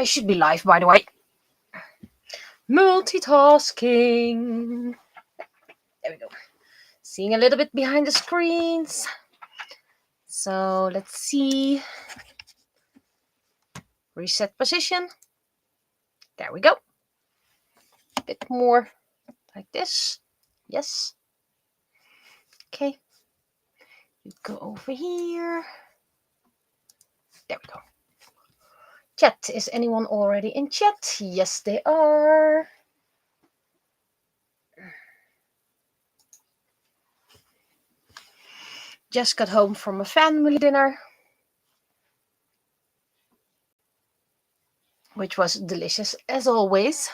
I should be live, by the way. Multitasking. There we go. Seeing a little bit behind the screens. So let's see. Reset position. There we go. A bit more like this. Yes. Okay. You go over here. There we go. Chat. Is anyone already in chat? Yes, they are. Just got home from a family dinner, which was delicious as always.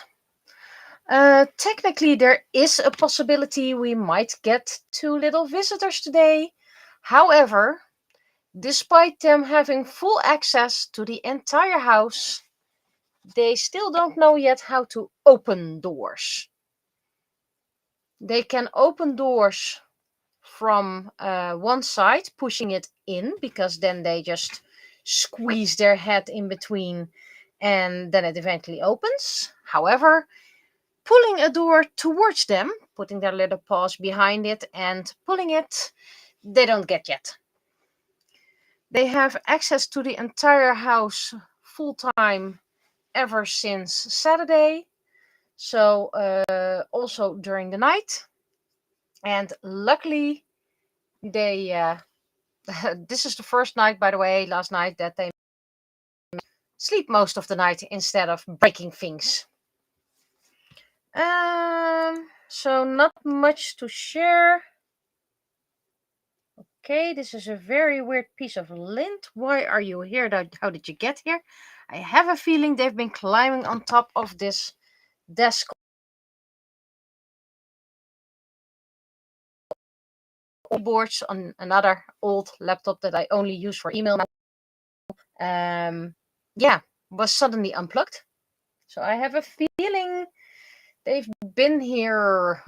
Technically, there is a possibility we might get 2 little visitors today. However, despite them having full access to the entire house, they still don't know yet how to open doors. They can open doors from one side, pushing it in, because then they just squeeze their head in between and then it eventually opens. However, pulling a door towards them, putting their little paws behind it and pulling it, they don't get yet. They have access to the entire house full time ever since Saturday. So also during the night. And luckily, they this is the first night, by the way, last night, that they sleep most of the night instead of breaking things. So not much to share. Okay, this is a very weird piece of lint. Why are you here? How did you get here? I have a feeling they've been climbing on top of this desk boards on another old laptop that I only use for email. Yeah, was suddenly unplugged. So I have a feeling they've been here.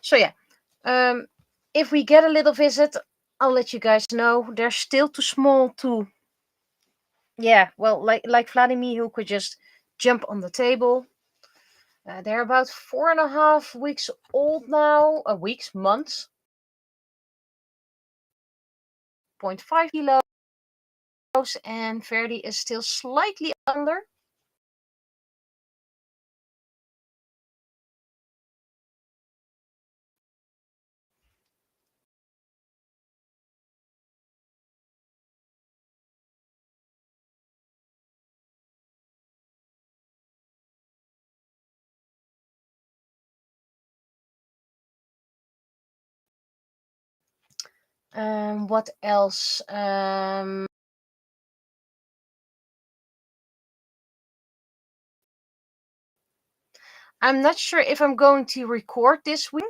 So yeah, if we get a little visit, I'll let you guys know. They're still too small to, yeah, well, like Vladimir, who could just jump on the table. They're about 4.5 weeks old now. Months. 0.5 kilos, and Verdi is still slightly under. What else? I'm not sure if I'm going to record this week.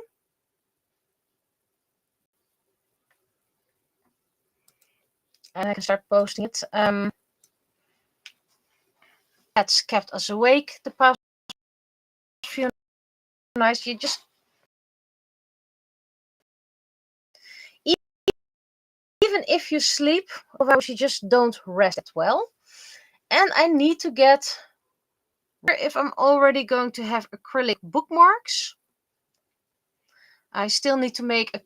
And I can start posting it. That's kept us awake the past few nights. You just, even if you sleep, otherwise you just don't rest that well. And I need to get, if I'm already going to have acrylic bookmarks. I still need to make a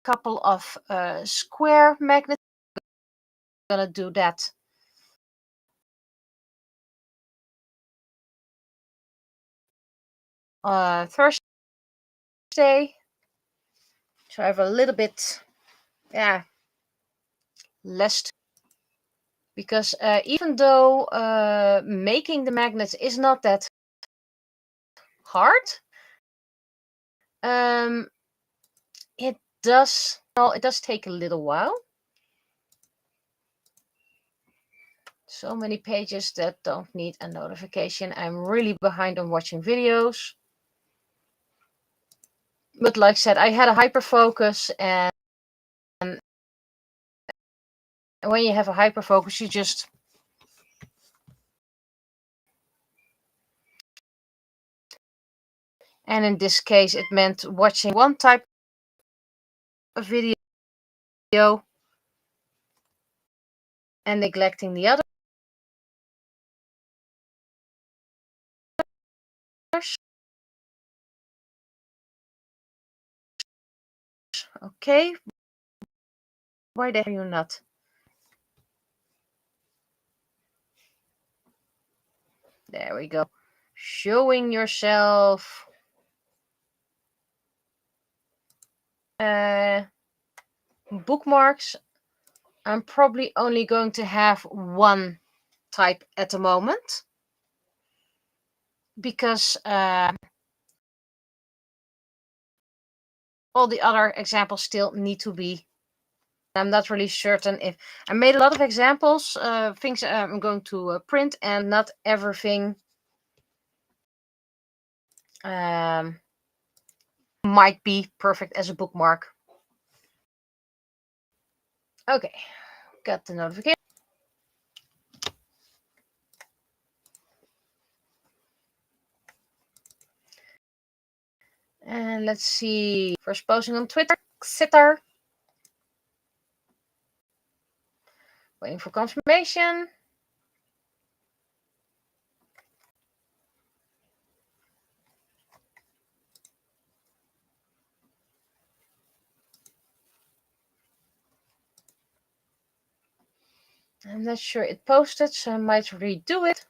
couple of square magnets. I'm gonna do that Thursday. So I have a little bit, less. Because even though making the magnets is not that hard, it does take a little while. So many pages that don't need a notification. I'm really behind on watching videos. But like I said, I had a hyper focus, and when you have a hyper focus, you just and in this case, it meant watching one type of video and neglecting the others. Okay, why the hell are you not? There we go. Showing yourself. Bookmarks. I'm probably only going to have one type at the moment because all the other examples still need to be. I'm not really certain if I made a lot of examples, things I'm going to print, and not everything might be perfect as a bookmark. Okay, got the notification. And let's see. First posting on Twitter. Sitter. Waiting for confirmation. I'm not sure it posted, so I might redo it.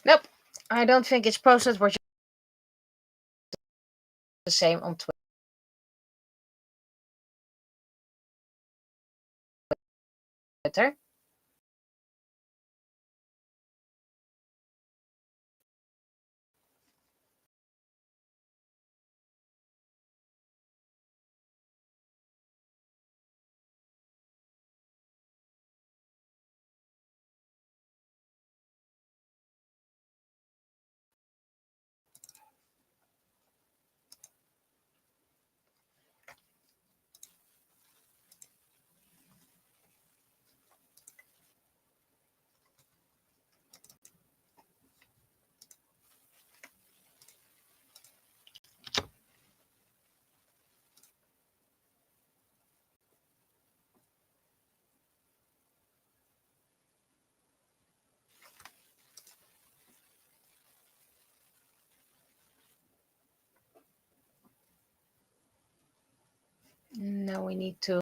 Nope, I don't think it's posted. We're just the same on Twitter. Now we need to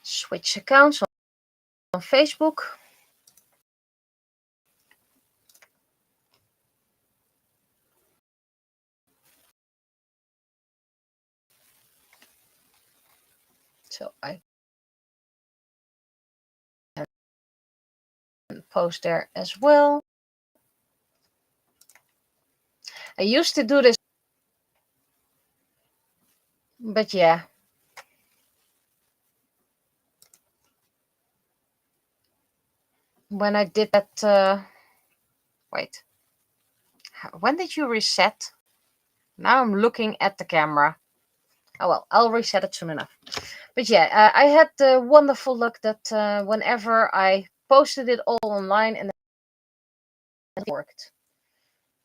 switch accounts on Facebook. So I can post there as well. I used to do this, but yeah. When I did that, wait, when did you reset? Now I'm looking at the camera. Oh well, I'll reset it soon enough. But yeah, I had the wonderful luck that whenever I posted it all online and it worked.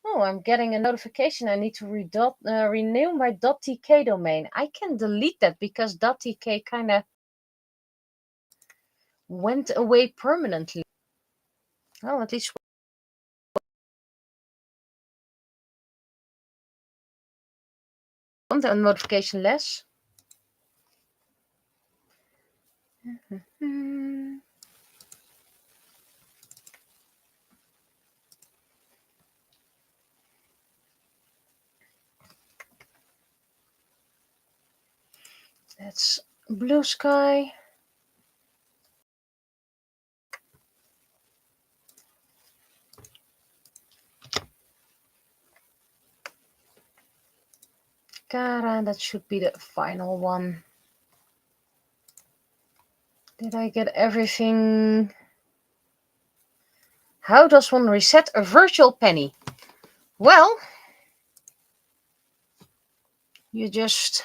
Oh, I'm getting a notification. I need to renew my .tk domain. I can delete that because .tk kind of went away permanently. Well, at least a notification less. That's Blue Sky. Cara, that should be the final one. Did I get everything? How does one reset a virtual penny? Well, you just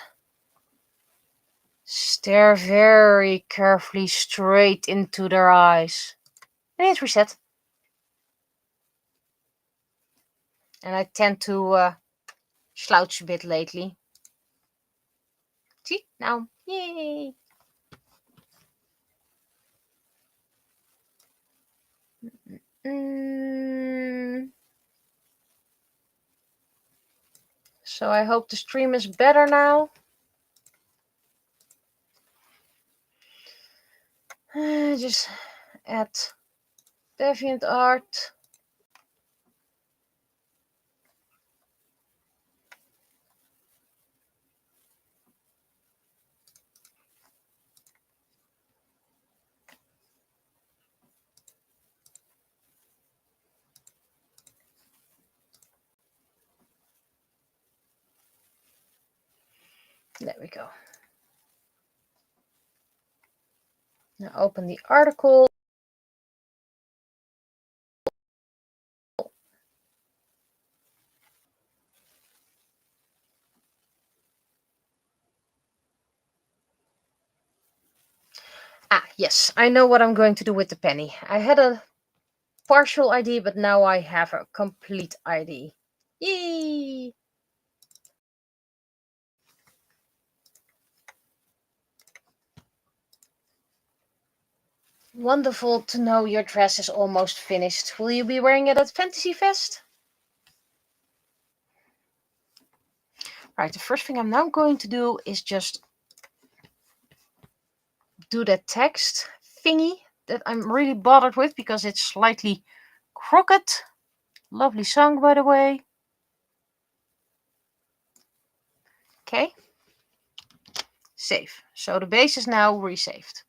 stare very carefully straight into their eyes. And hit reset. And I tend to slouch a bit lately. See? Now. Yay! So I hope the stream is better now. Just add DeviantArt. There we go. Now open the article. Ah, yes, I know what I'm going to do with the penny. I had a partial ID, but now I have a complete ID. Yay! Wonderful to know your dress is almost finished. Will you be wearing it at Fantasy Fest? Right, the first thing I'm now going to do is just do that text thingy that I'm really bothered with because it's slightly crooked. Lovely song, by the way. Okay. Save. So the base is now resaved.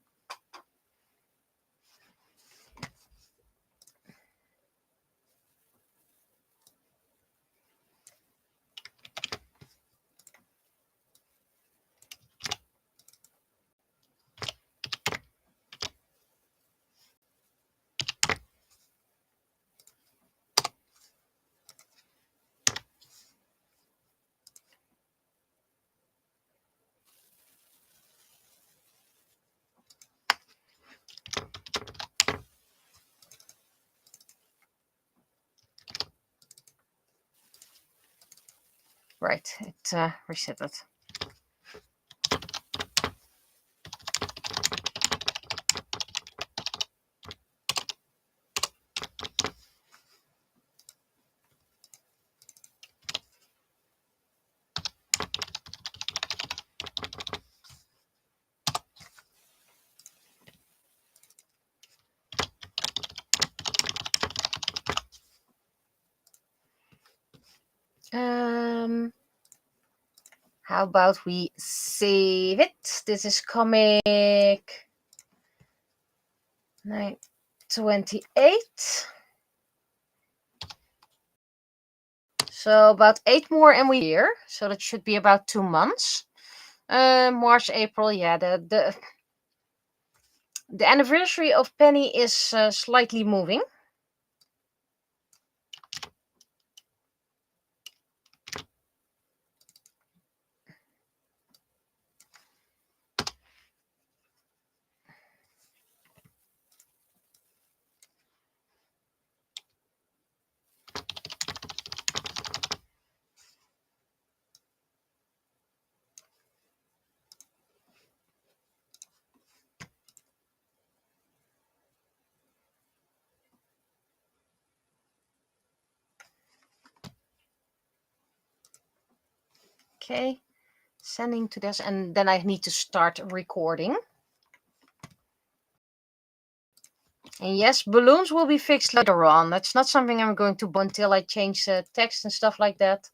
Right, it reset it. How about we save it? This is comic 928. So about 8 more and we're here. So that should be about 2 months. March, April, yeah. The anniversary of Penny is slightly moving. Okay, sending to this, and then I need to start recording. And yes, balloons will be fixed later on. That's not something I'm going to do until I change the text and stuff like that.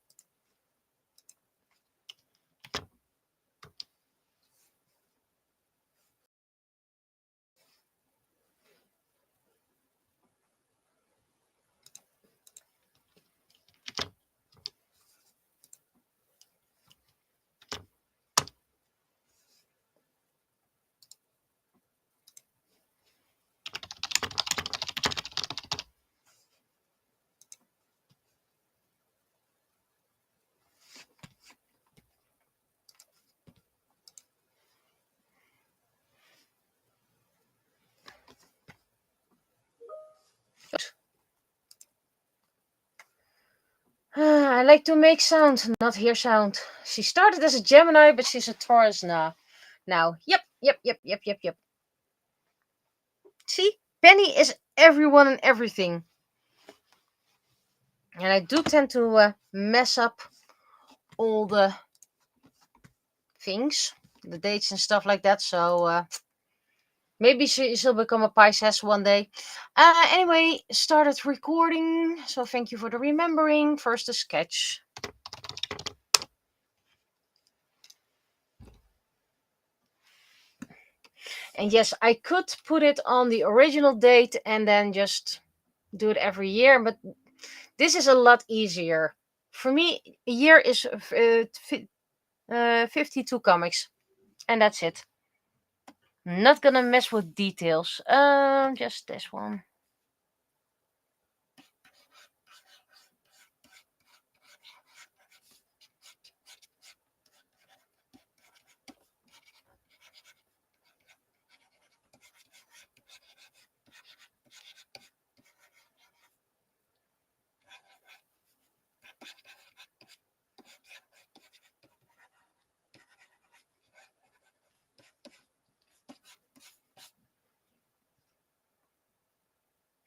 I like to make sound, not hear sound. She started as a Gemini, but she's a Taurus now. Yep. See, Penny is everyone and everything. And I do tend to mess up all the things, the dates and stuff like that. So maybe she'll become a Pisces one day. Anyway, started recording. So thank you for the remembering. First, a sketch. And yes, I could put it on the original date and then just do it every year, but this is a lot easier. For me, a year is 52 comics, and that's it. Not gonna mess with details. Just this one.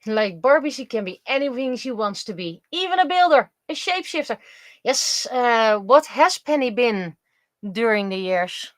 Like Barbie, she can be anything she wants to be. Even a builder, a shapeshifter. Yes, what has Penny been during the years?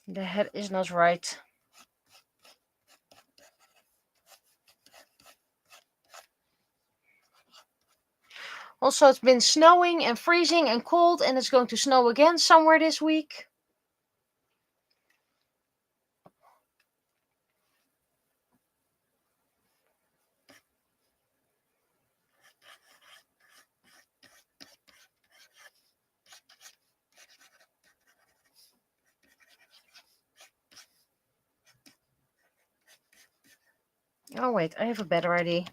The head is not right. Also, it's been snowing and freezing and cold, and it's going to snow again somewhere this week. Oh, wait, I have a better idea.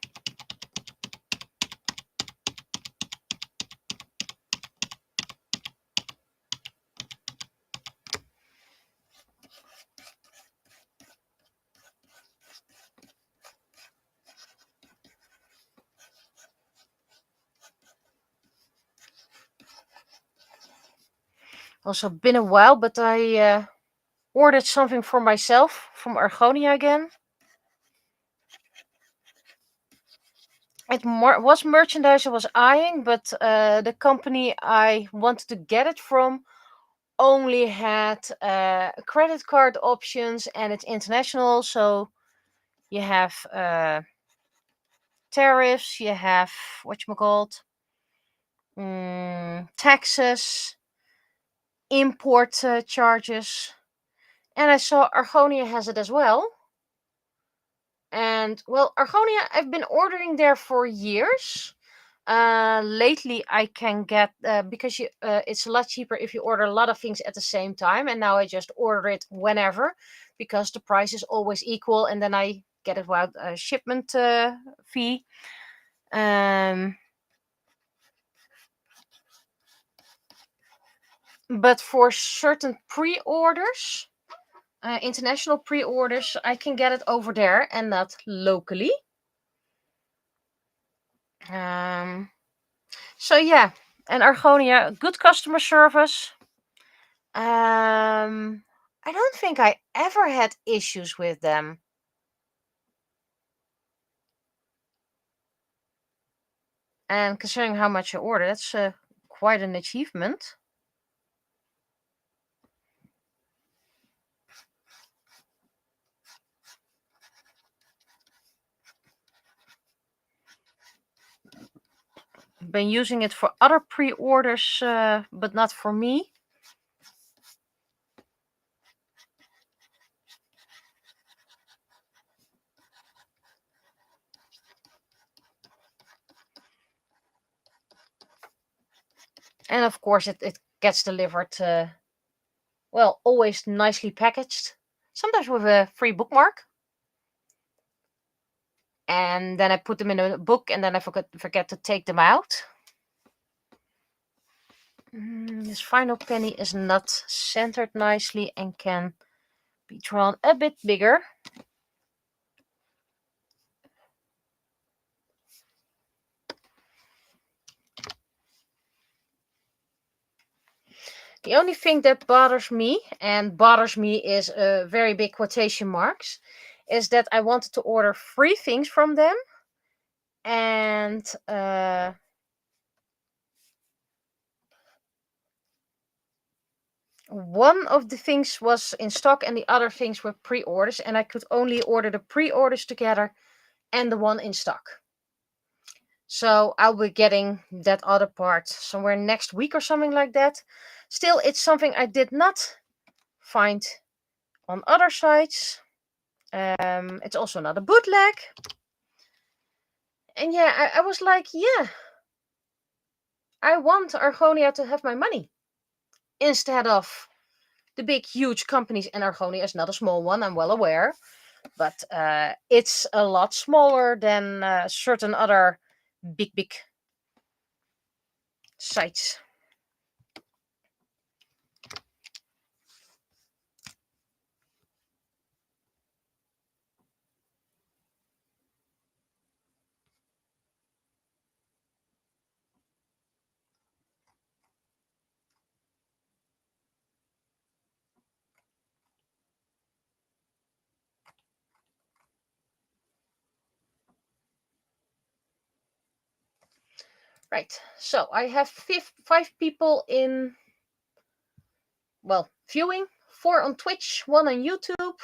Also, been a while, but I ordered something for myself from Argonia again. It was merchandise I was eyeing, but the company I wanted to get it from only had credit card options, and it's international, so you have tariffs, you have whatchamacallit, taxes, import charges, and I saw Argonia has it as well. And well, Argonia, I've been ordering there for years. Lately, I can get because it's a lot cheaper if you order a lot of things at the same time. And now I just order it whenever because the price is always equal, and then I get it without a shipment fee. But for certain pre-orders, international pre-orders, I can get it over there and not locally. So yeah, and Argonia, good customer service. I don't think I ever had issues with them. And considering how much I ordered, that's quite an achievement. Been using it for other pre-orders, but not for me. And of course it gets delivered, well, always nicely packaged, sometimes with a free bookmark. And then I put them in a book, and then I forget to take them out. This final penny is not centered nicely and can be drawn a bit bigger. The only thing that bothers me, and bothers me is a very big quotation marks, is that I wanted to order 3 things from them, and one of the things was in stock and the other things were pre-orders, and I could only order the pre-orders together and the one in stock. So I'll be getting that other part somewhere next week or something like that. Still, it's something I did not find on other sites. It's also not a bootleg. And yeah, I was like, yeah, I want Argonia to have my money instead of the big, huge companies. And Argonia is not a small one, I'm well aware. But it's a lot smaller than certain other big sites. Right, so I have 5 people in, well, viewing, 4 on Twitch, 1 on YouTube.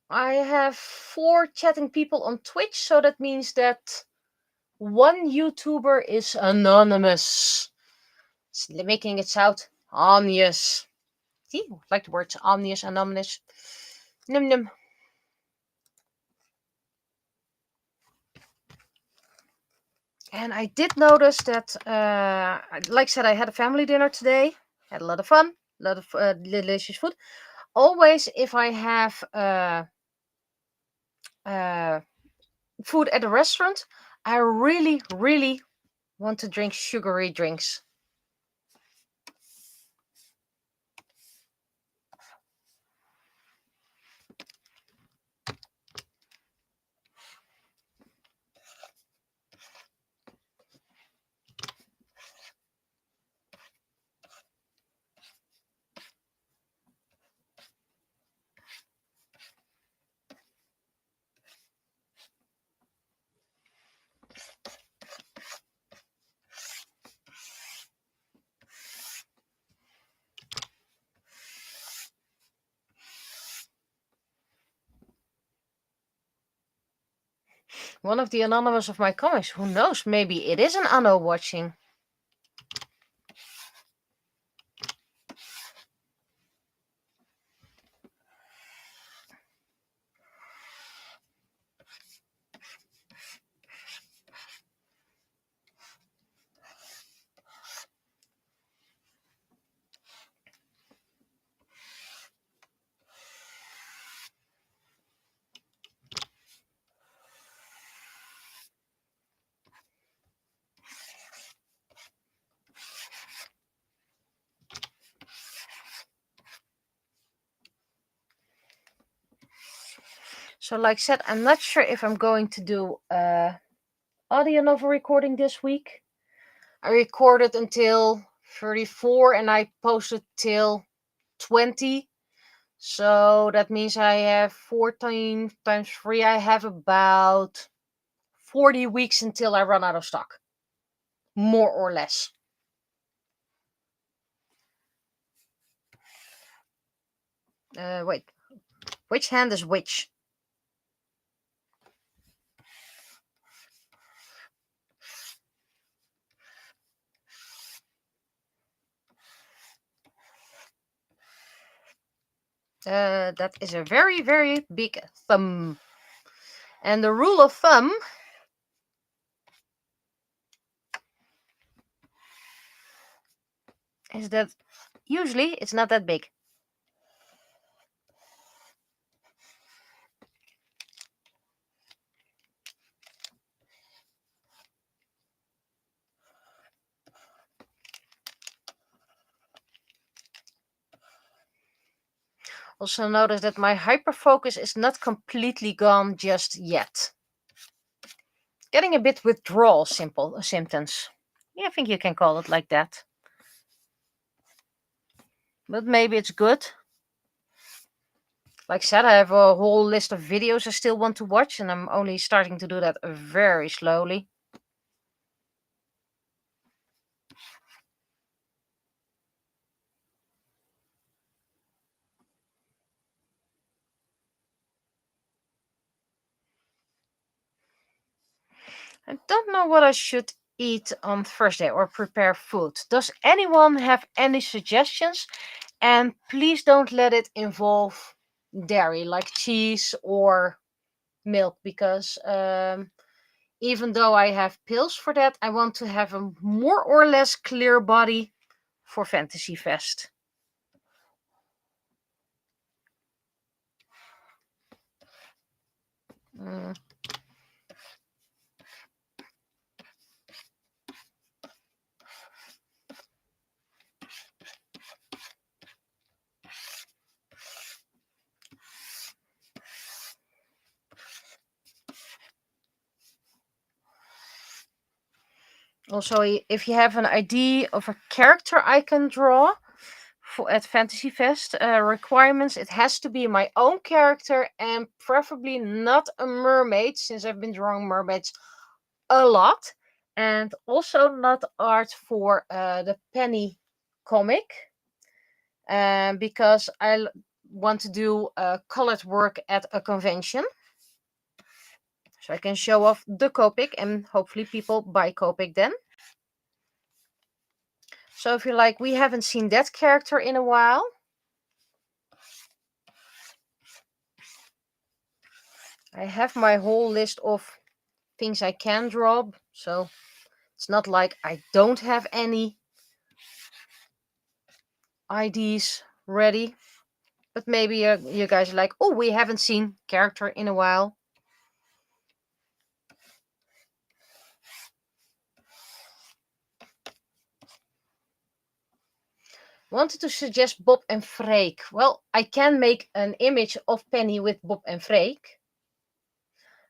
I have 4 chatting people on Twitch, so that means that 1 YouTuber is anonymous. It's making it sound ominous. See, I like the words ominous, anonymous. Num num. And I did notice that, like I said, I had a family dinner today. Had a lot of fun, a lot of delicious food. Always, if I have food at a restaurant, I really, really want to drink sugary drinks. One of the anonymous of my comics. Who knows? Maybe it is an Anno watching. So like I said, I'm not sure if I'm going to do audio novel recording this week. I recorded until 34 and I posted till 20. So that means I have 14 times 3. I have about 40 weeks until I run out of stock. More or less. Wait. Which hand is which? That is a very, very big thumb. And the rule of thumb is that usually it's not that big. Also notice that my hyperfocus is not completely gone just yet. Getting a bit withdrawal symptoms. Yeah, I think you can call it like that. But maybe it's good. Like I said, I have a whole list of videos I still want to watch, and I'm only starting to do that very slowly. I don't know what I should eat on Thursday or prepare food. Does anyone have any suggestions? And please don't let it involve dairy, like cheese or milk, because even though I have pills for that, I want to have a more or less clear body for Fantasy Fest. Mm. Also, if you have an idea of a character I can draw for at Fantasy Fest, requirements, it has to be my own character and preferably not a mermaid, since I've been drawing mermaids a lot, and also not art for the Penny comic, because I want to do colored work at a convention. So I can show off the Copic and hopefully people buy Copic then. So if you're like, we haven't seen that character in a while, I have my whole list of things I can draw. So it's not like I don't have any IDs ready. But maybe you guys are like, oh, we haven't seen character in a while. Wanted to suggest Bob and Freek. Well, I can make an image of Penny with Bob and Freek.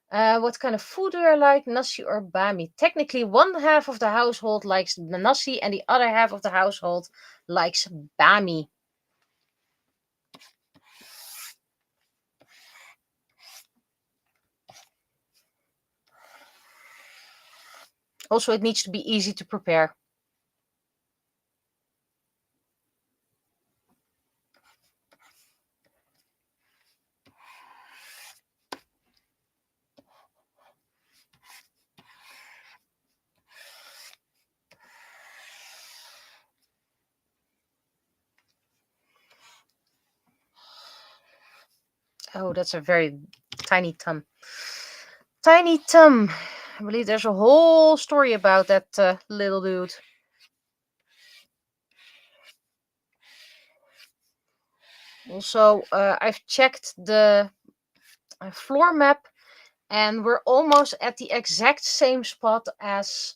What kind of food do I like? Nasi or bami? Technically, one half of the household likes the nasi and the other half of the household likes bami. Also, it needs to be easy to prepare. Oh, that's a very tiny tum. Tiny tum. I believe there's a whole story about that little dude. Also, I've checked the floor map, and we're almost at the exact same spot as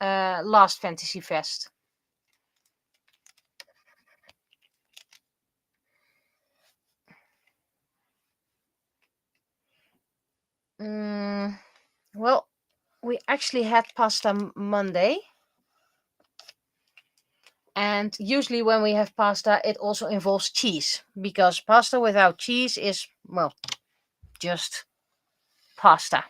last Fantasy Fest. Well, we actually had pasta Monday. And usually when we have pasta, it also involves cheese, because pasta without cheese is, well, just pasta.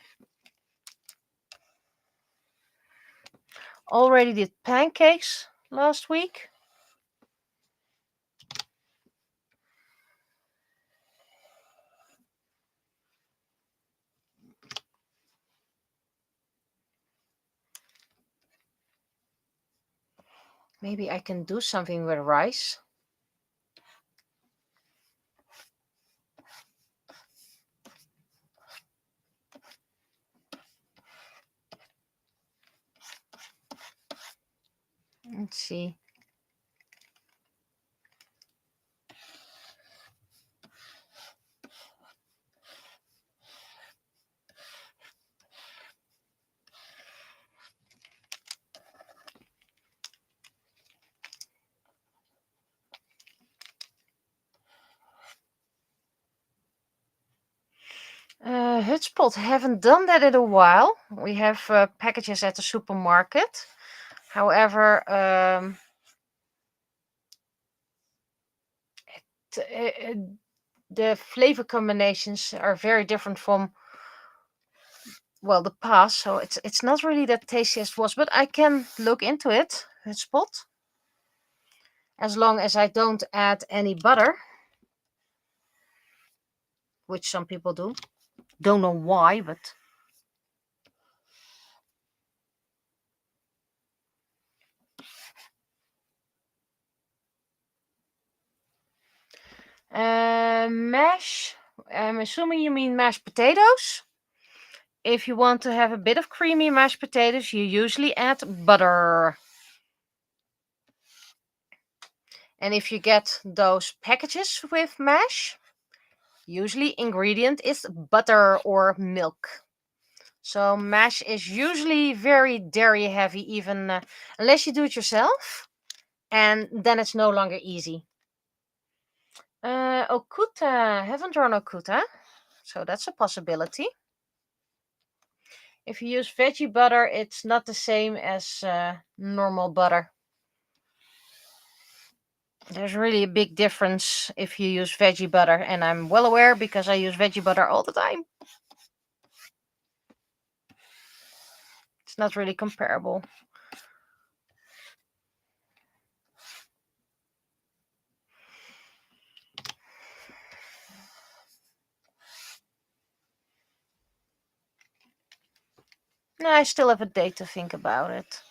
Already did pancakes last week. Maybe I can do something with rice. Let's see. Hutspot, haven't done that in a while. We have packages at the supermarket. However, the flavor combinations are very different from, well, the past, so it's not really that tasty as it was, but I can look into it, Hutspot, as long as I don't add any butter, which some people do. Don't know why, but mash. I'm assuming you mean mashed potatoes. If you want to have a bit of creamy mashed potatoes, you usually add butter. And if you get those packages with mash, usually ingredient is butter or milk. So mash is usually very dairy heavy, even unless you do it yourself, and then it's no longer easy. Okuta, haven't drawn Okuta, so that's a possibility. If you use veggie butter, it's not the same as normal butter. There's really a big difference if you use veggie butter, and I'm well aware because I use veggie butter all the time. It's not really comparable. No, I still have a day to think about it.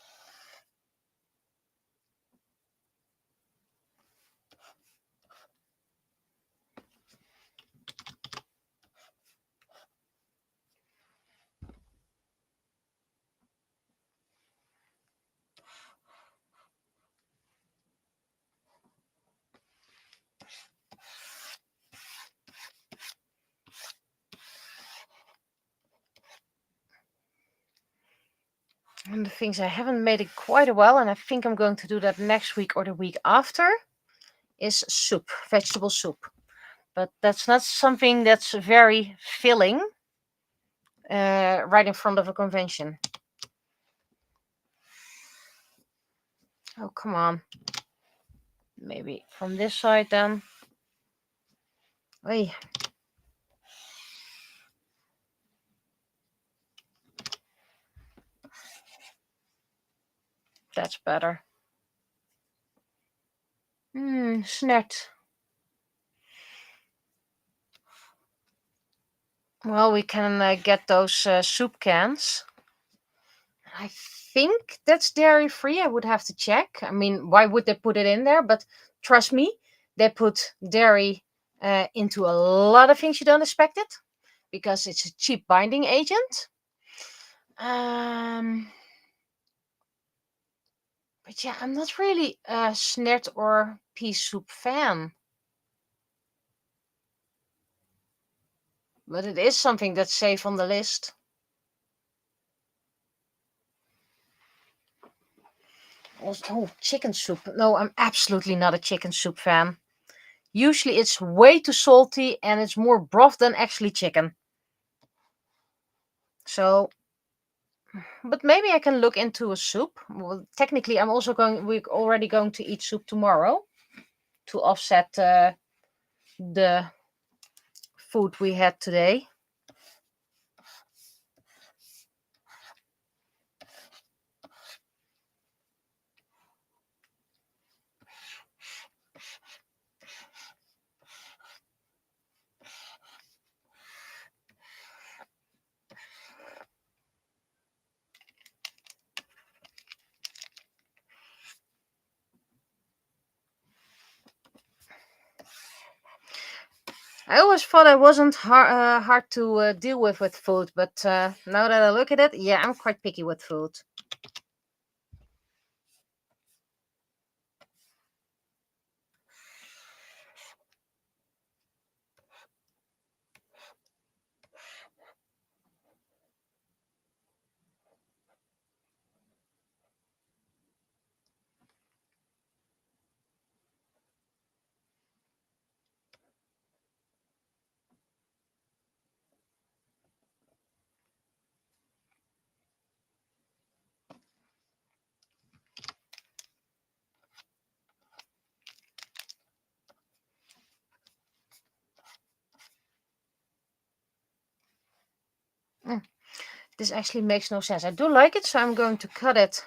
One of the things I haven't made it quite a while, and I think I'm going to do that next week or the week after, is soup, vegetable soup. But that's not something that's very filling right in front of a convention. Oh, come on. Maybe from this side then. Oy. That's better. Snert. Well, we can get those soup cans. I think that's dairy free. I would have to check. I mean, why would they put it in there? But trust me, they put dairy into a lot of things you don't expect it because it's a cheap binding agent. But yeah, I'm not really a snert or pea soup fan. But it is something that's safe on the list. Oh, chicken soup. No, I'm absolutely not a chicken soup fan. Usually it's way too salty and it's more broth than actually chicken. So, but maybe I can look into a soup. Well, technically, we're already going to eat soup tomorrow to offset the food we had today. I always thought I wasn't hard to deal with food, but now that I look at it, yeah, I'm quite picky with food. This actually makes no sense. I do like it, so I'm going to cut it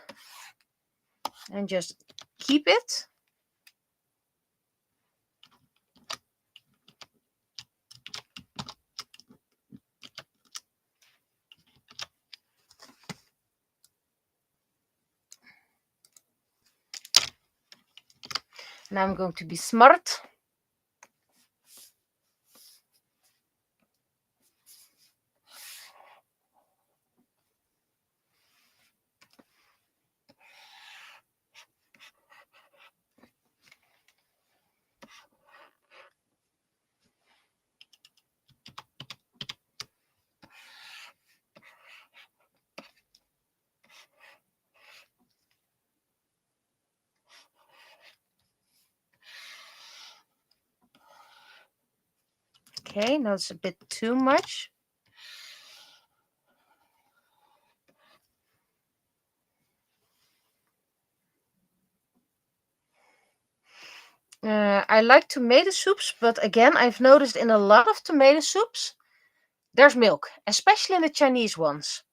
and just keep it. Now I'm going to be smart. Okay, now it's a bit too much. I like tomato soups, but again, I've noticed in a lot of tomato soups, there's milk, especially in the Chinese ones.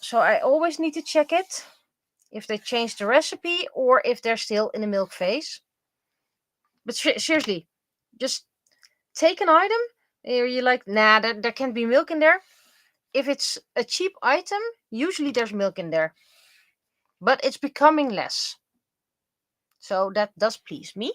So I always need to check it if they changed the recipe or if they're still in the milk phase. But seriously, just take an item you're like, nah, there can't be milk in there. If it's a cheap item, usually there's milk in there. But it's becoming less. So that does please me.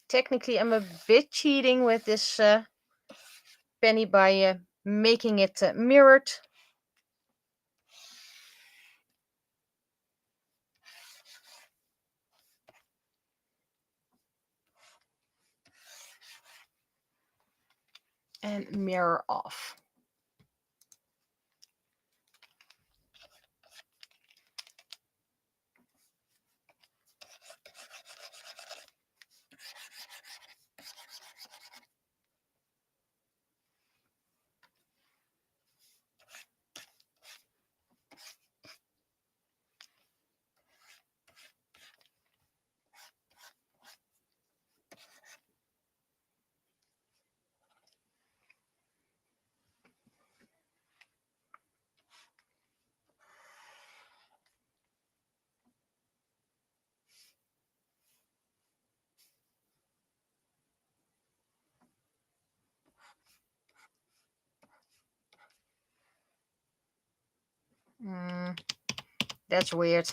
Technically, I'm a bit cheating with this penny by making it mirrored. And mirror off. That's weird.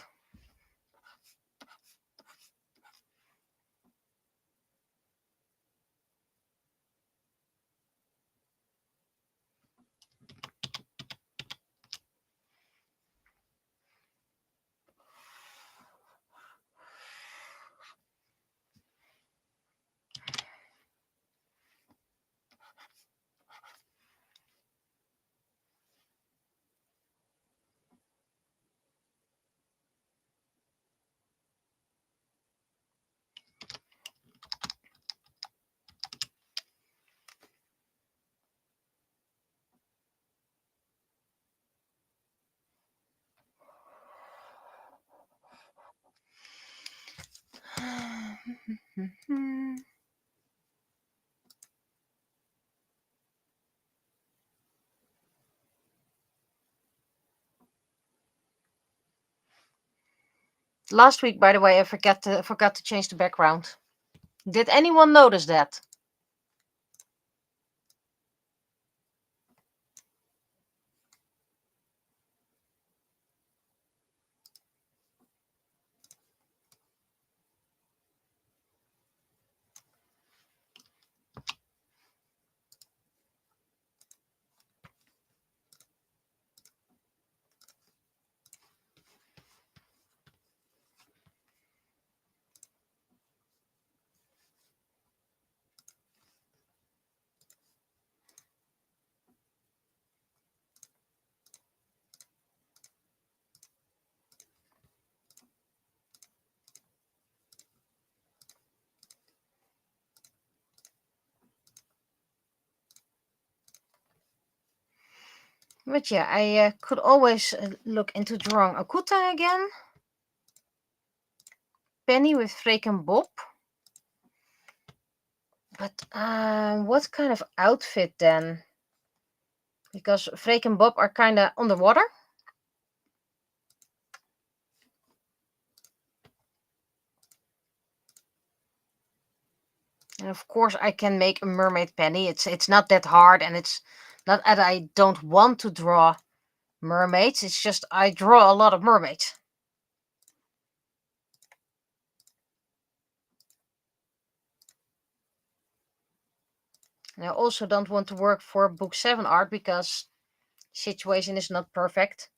Last week, by the way, I forgot to change the background. Did anyone notice that? But yeah, I could always look into drawing Okuta again. Penny with Freek and Bob. But what kind of outfit then? Because Freek and Bob are kind of underwater. And of course I can make a mermaid Penny. It's not that hard, and it's not that I don't want to draw mermaids. It's just I draw a lot of mermaids. And I also don't want to work for book 7 art because situation is not perfect.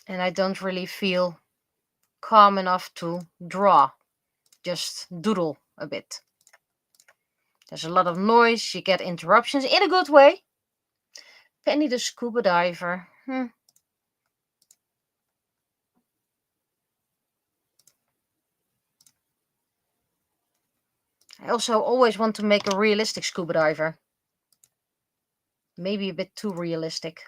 And I don't really feel calm enough to draw. Just doodle a bit. There's a lot of noise, you get interruptions in a good way. Penny the scuba diver. I also always want to make a realistic scuba diver. Maybe a bit too realistic.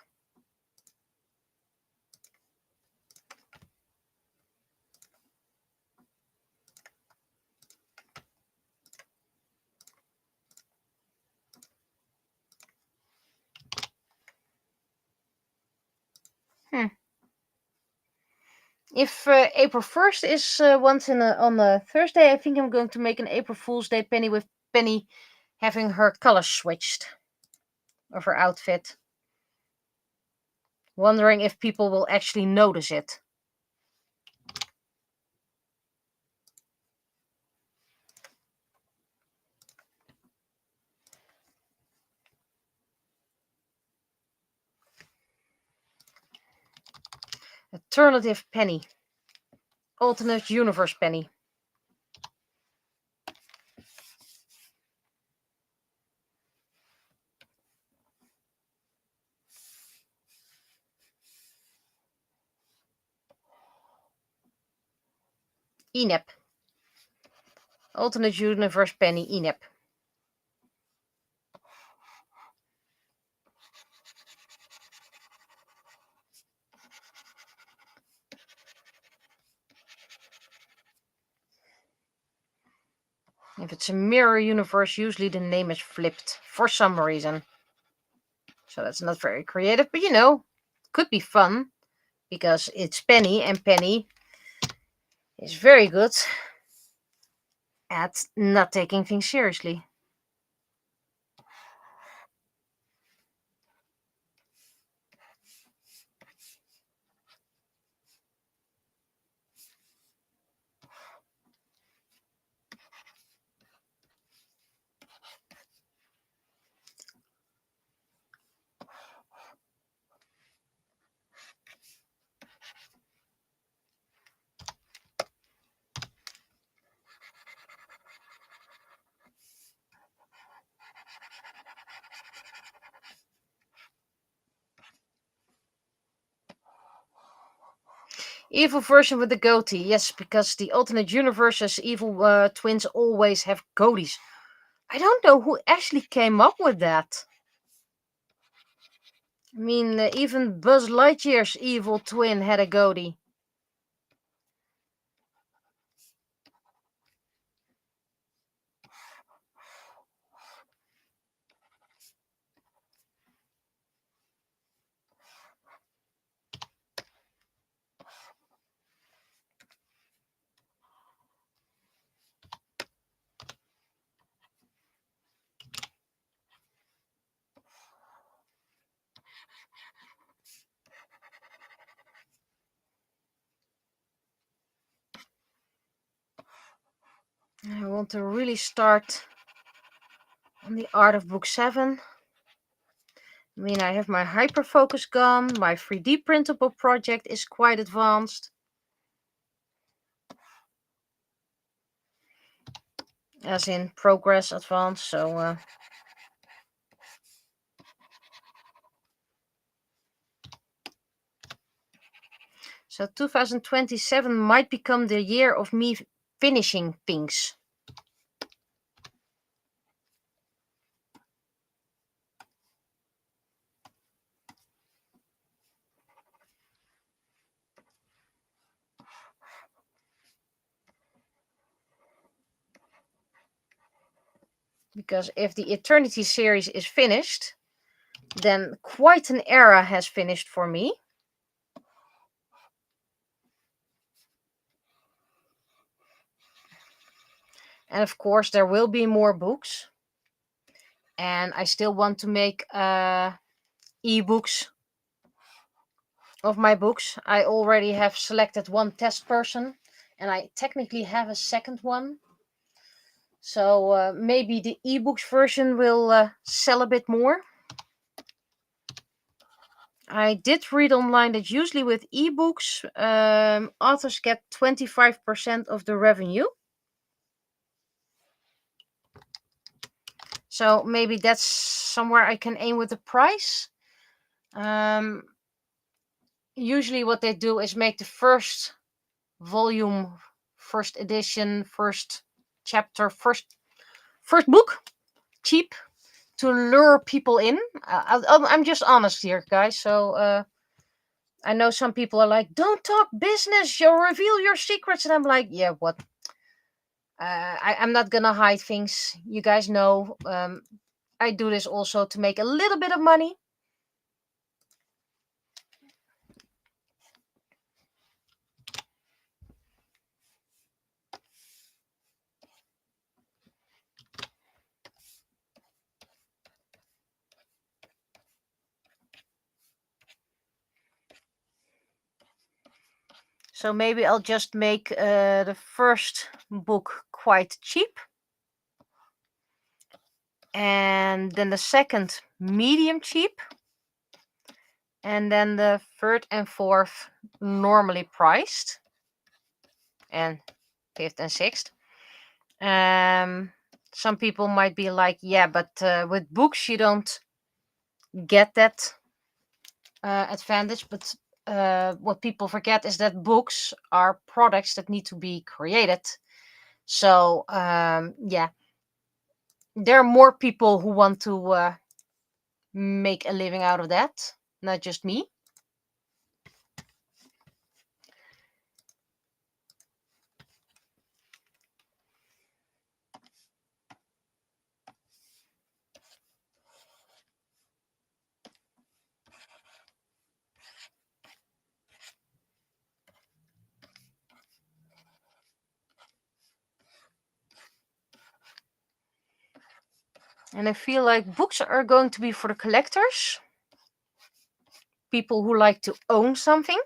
If April 1st is once on a Thursday, I think I'm going to make an April Fool's Day Penny with Penny having her colors switched of her outfit. Wondering if people will actually notice it. Alternative Penny. Alternate Universe Penny. Enep. Alternate Universe Penny Enep. If it's a mirror universe, usually the name is flipped for some reason. So that's not very creative, but you know, could be fun because it's Penny, and Penny is very good at not taking things seriously. Evil version with the goatee. Yes, because the alternate universe's evil twins always have goatees. I don't know who actually came up with that. I mean, even Buzz Lightyear's evil twin had a goatee. I want to really start on the art of book 7. I mean, I have my hyperfocus gun, my 3D printable project is quite advanced. As in progress advanced, so... So 2027 might become the year of me finishing things. Because if the Eternity series is finished, then quite an era has finished for me. And of course, there will be more books. And I still want to make ebooks of my books. I already have selected one test person, and I technically have a second one. So maybe the ebooks version will sell a bit more. I did read online that usually with ebooks, authors get 25% of the revenue. So maybe that's somewhere I can aim with the price. Usually what they do is make the first volume, first edition, first chapter, first book cheap to lure people in. I'm just honest here, guys. So I know some people are like, don't talk business, you'll reveal your secrets. And I'm like, yeah, what? I'm not gonna hide things. You guys know I do this also to make a little bit of money. So maybe I'll just make the first book quite cheap. And then the second medium cheap. And then the third and fourth normally priced. And fifth and sixth. Some people might be like, yeah, but with books you don't get that advantage. But what people forget is that books are products that need to be created. So yeah, there are more people who want to make a living out of that, not just me. And I feel like books are going to be for the collectors, people who like to own something.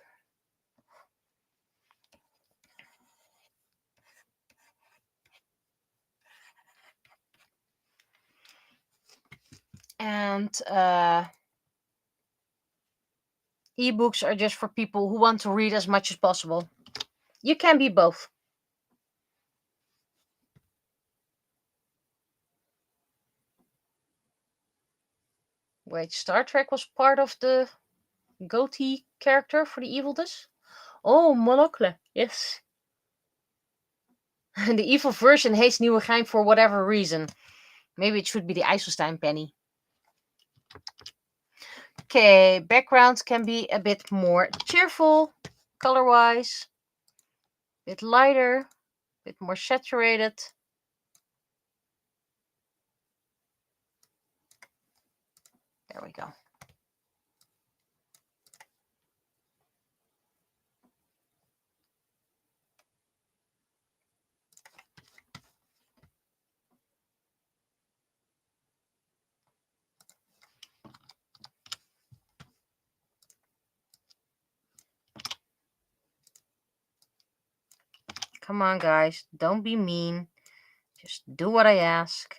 And ebooks are just for people who want to read as much as possible. You can be both. Wait, Star Trek was part of the goatee character for the evilness? Oh, Monocle, yes. The evil version hates Nieuwegein for whatever reason. Maybe it should be the Eiselstein penny. Okay, backgrounds can be a bit more cheerful, color-wise. A bit lighter, a bit more saturated. There we go. Come on, guys. Don't be mean. Just do what I ask.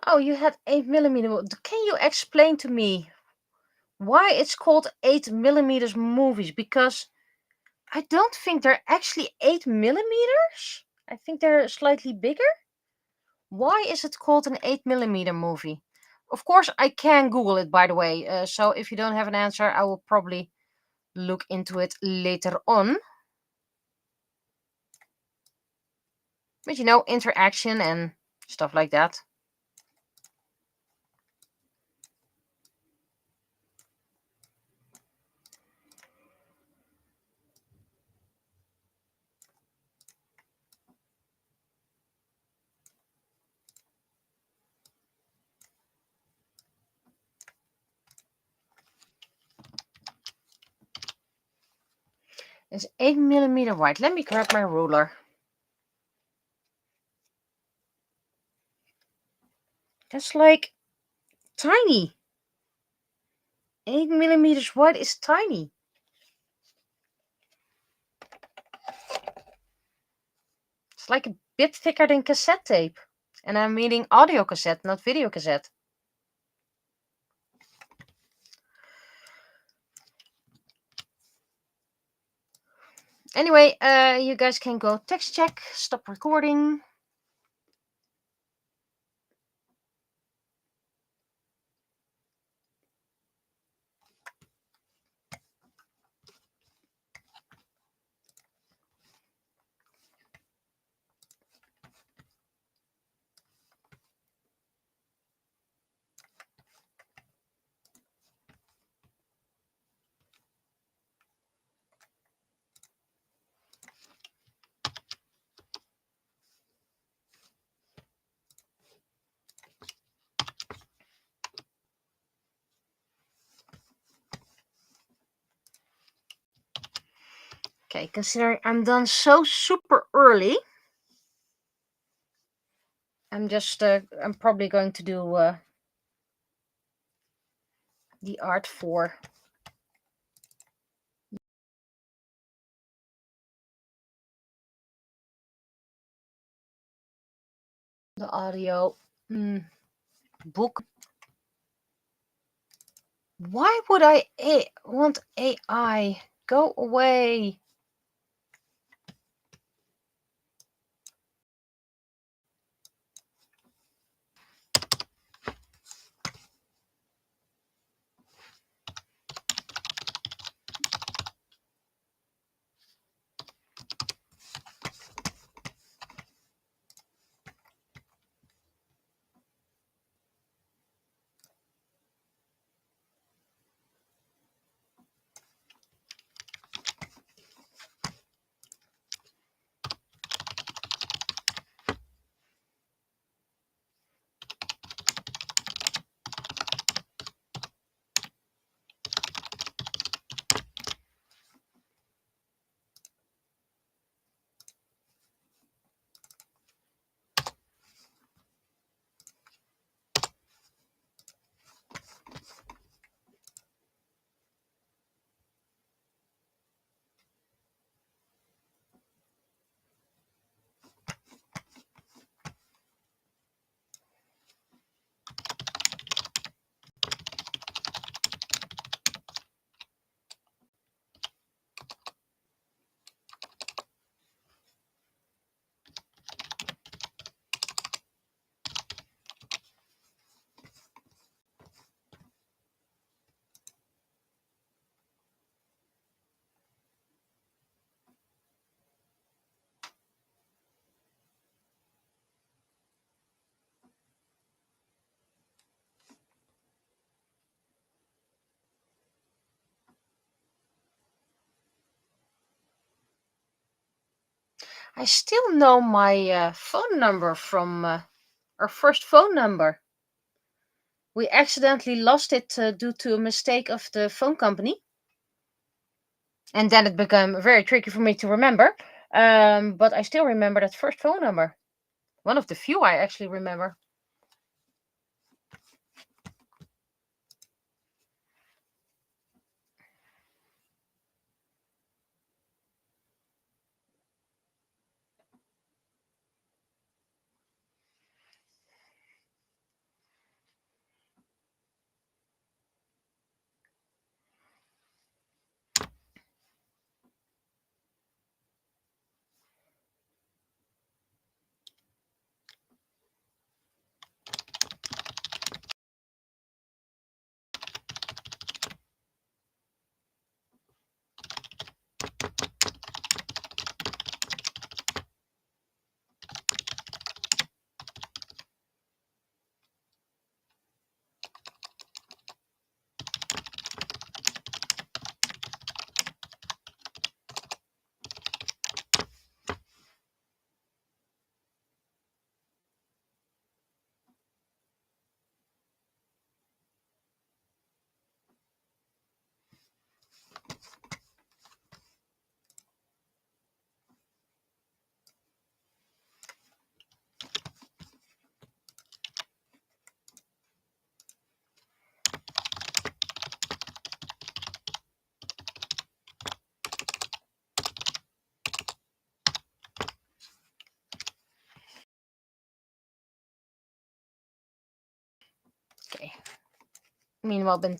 Oh, you had 8mm. Can you explain to me why it's called 8mm movies? Because I don't think they're actually 8mm. I think they're slightly bigger. Why is it called an 8mm movie? Of course, I can Google it, by the way. So if you don't have an answer, I will probably look into it later on. But you know, interaction and stuff like that. It's 8mm wide. Let me grab my ruler. That's like tiny. 8mm wide is tiny. It's like a bit thicker than cassette tape. And I'm meaning audio cassette, not video cassette. Anyway, you guys can go text check, stop recording. Okay, considering I'm done so super early, I'm probably going to do the art for the audio book. Why would I want AI? Go away. I still know my phone number from our first phone number. We accidentally lost it due to a mistake of the phone company. And then it became very tricky for me to remember. But I still remember that first phone number. One of the few I actually remember. Okay. Meanwhile, been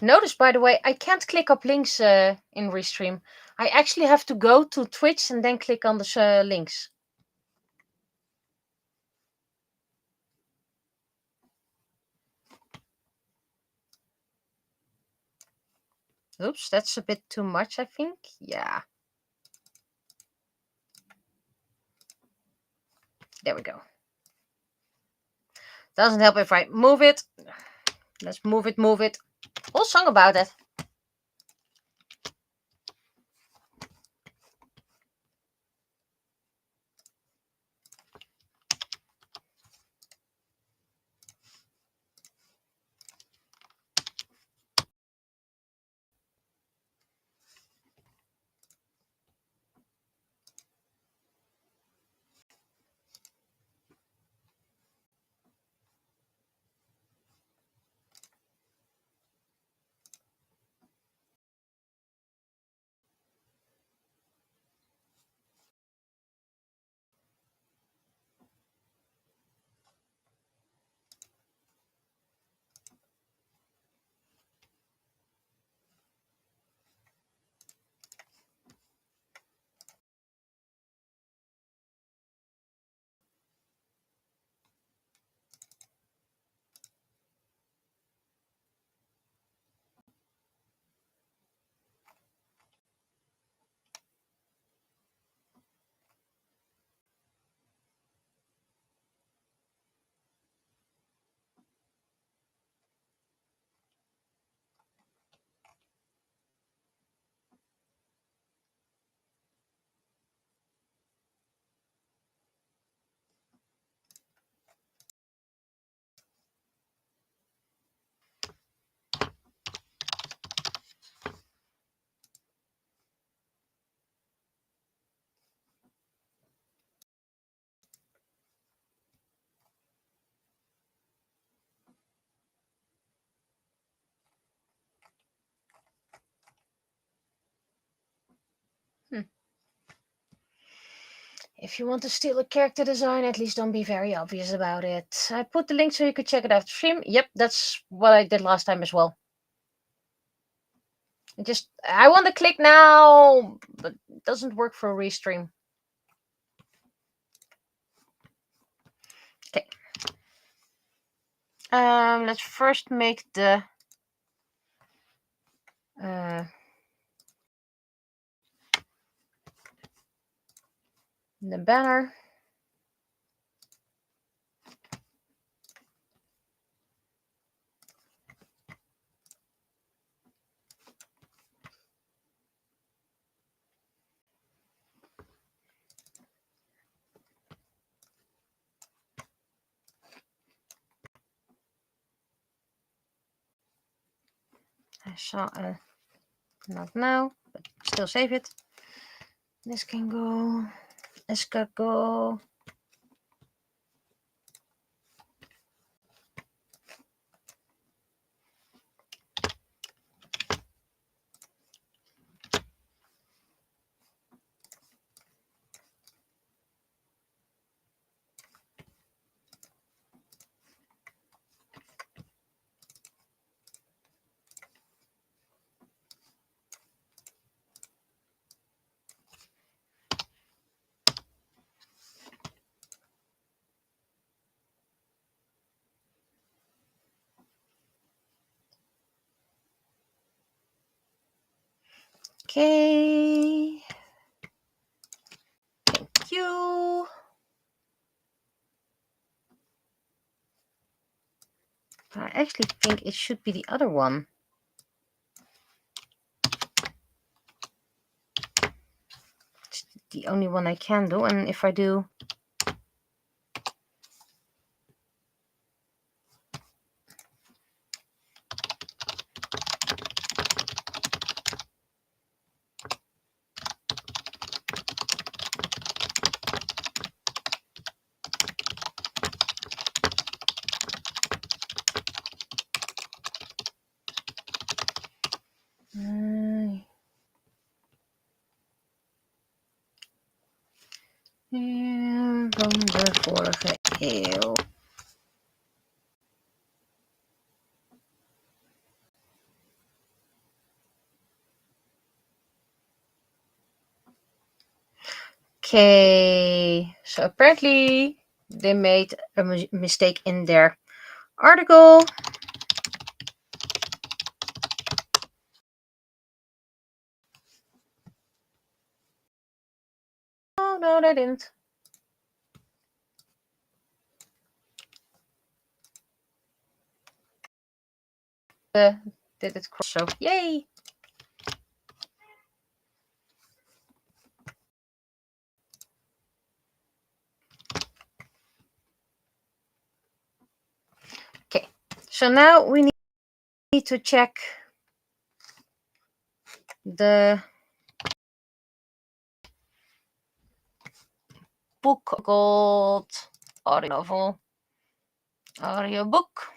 notice, by the way, I can't click up links in Restream. I actually have to go to Twitch and then click on the links. Oops, that's a bit too much, I think. Yeah. There we go. Doesn't help if I move it. Let's move it, move it. Whole song about it. If you want to steal a character design, at least don't be very obvious about it. I put the link so you could check it after stream. Yep, that's what I did last time as well. I want to click now, but it doesn't work for a restream. Okay. Let's first make the banner. I saw not now, but still save it. This can go. This can go. Okay. Thank you. I actually think it should be the other one. It's the only one I can do, and if I do... van de vorige eeuw. Okay, so apparently they made a mistake in their article. Oh, no, they didn't. Did it cross? So, yay! Okay, so now we need to check the book called audio novel, audiobook.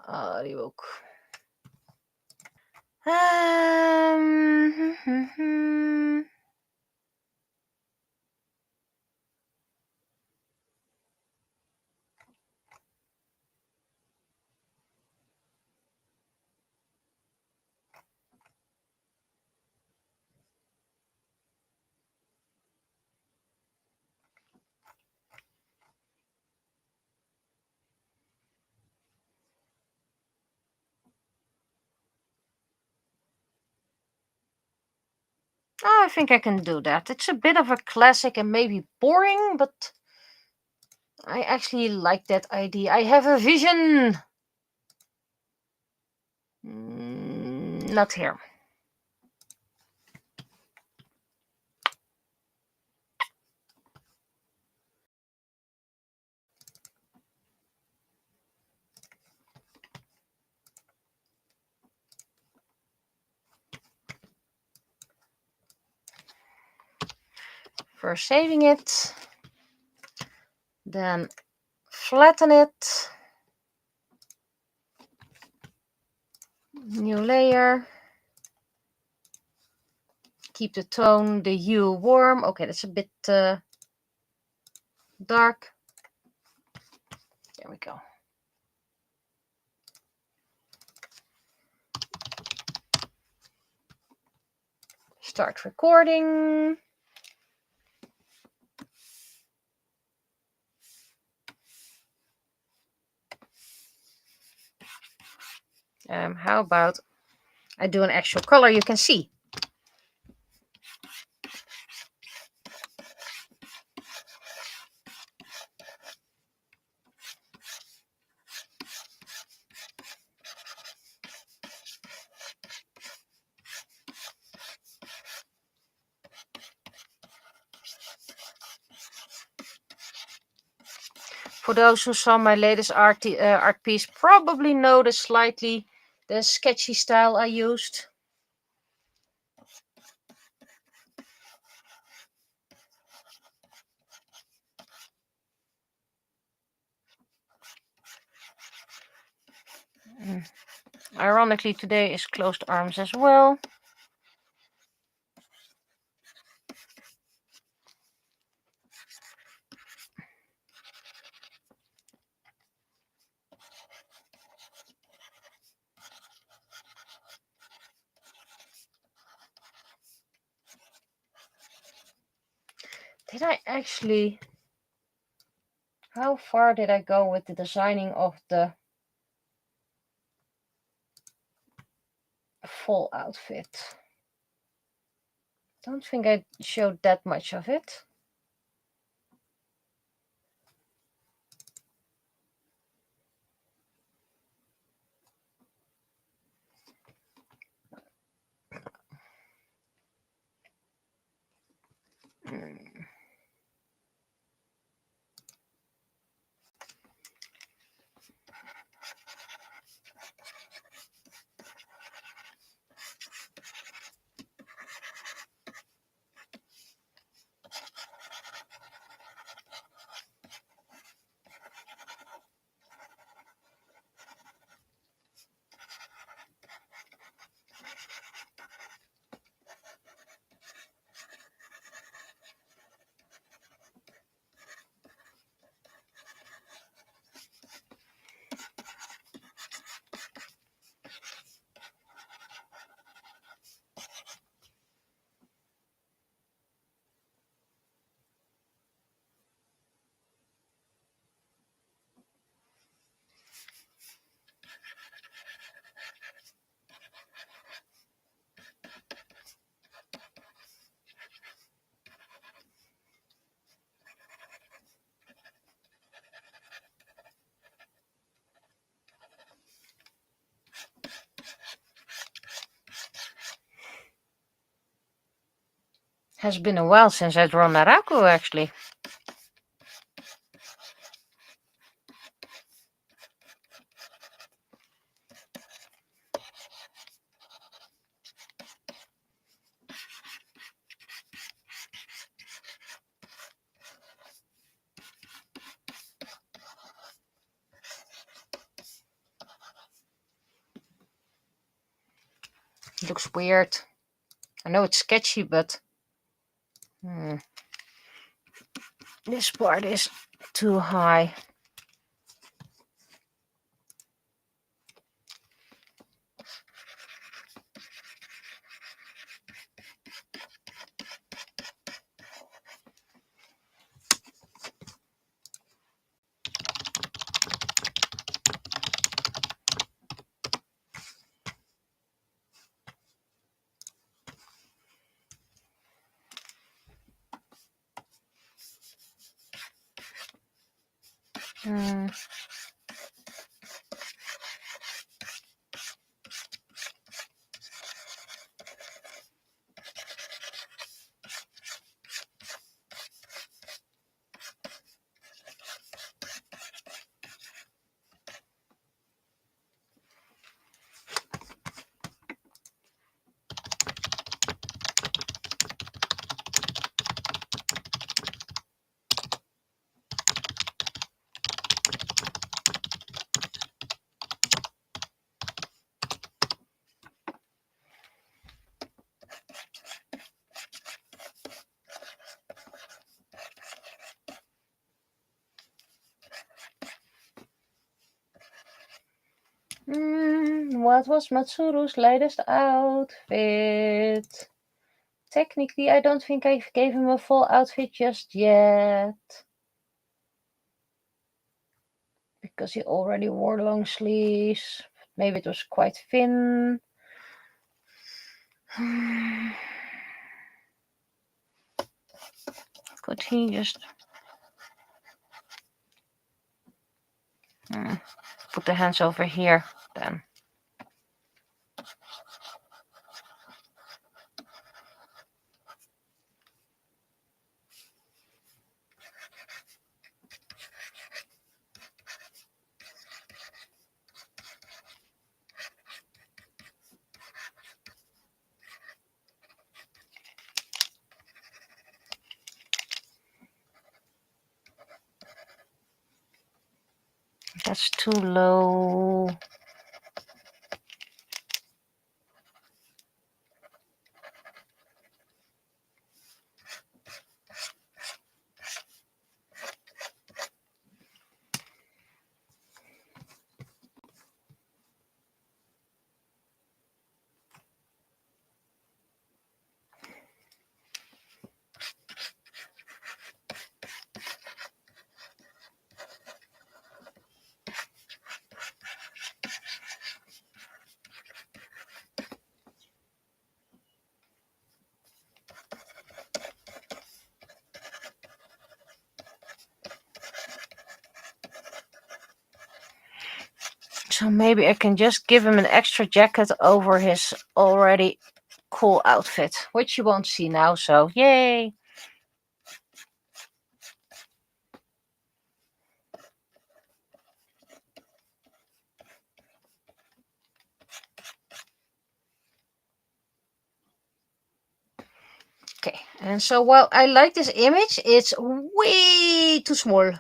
Audiobook. Oh, I think I can do that. It's a bit of a classic and maybe boring, but I actually like that idea. I have a vision. Not here. First saving it, then flatten it, new layer, keep the tone, the hue warm. Okay, that's a bit dark. There we go. Start recording. How about I do an actual color you can see? For those who saw my latest art piece, probably noticed slightly the sketchy style I used. Ironically, today is closed arms as well. Did I actually... How far did I go with the designing of the full outfit? Don't think I showed that much of it. Has been a while since I've drawn Naraku, actually. It looks weird. I know it's sketchy, but this part is too high. What was Matsuru's latest outfit? Technically, I don't think I gave him a full outfit just yet. Because he already wore long sleeves. Maybe it was quite thin. Could he just put the hands over here then? That's too low. So maybe I can just give him an extra jacket over his already cool outfit, which you won't see now, so yay! Okay, and so while I like this image, it's way too small.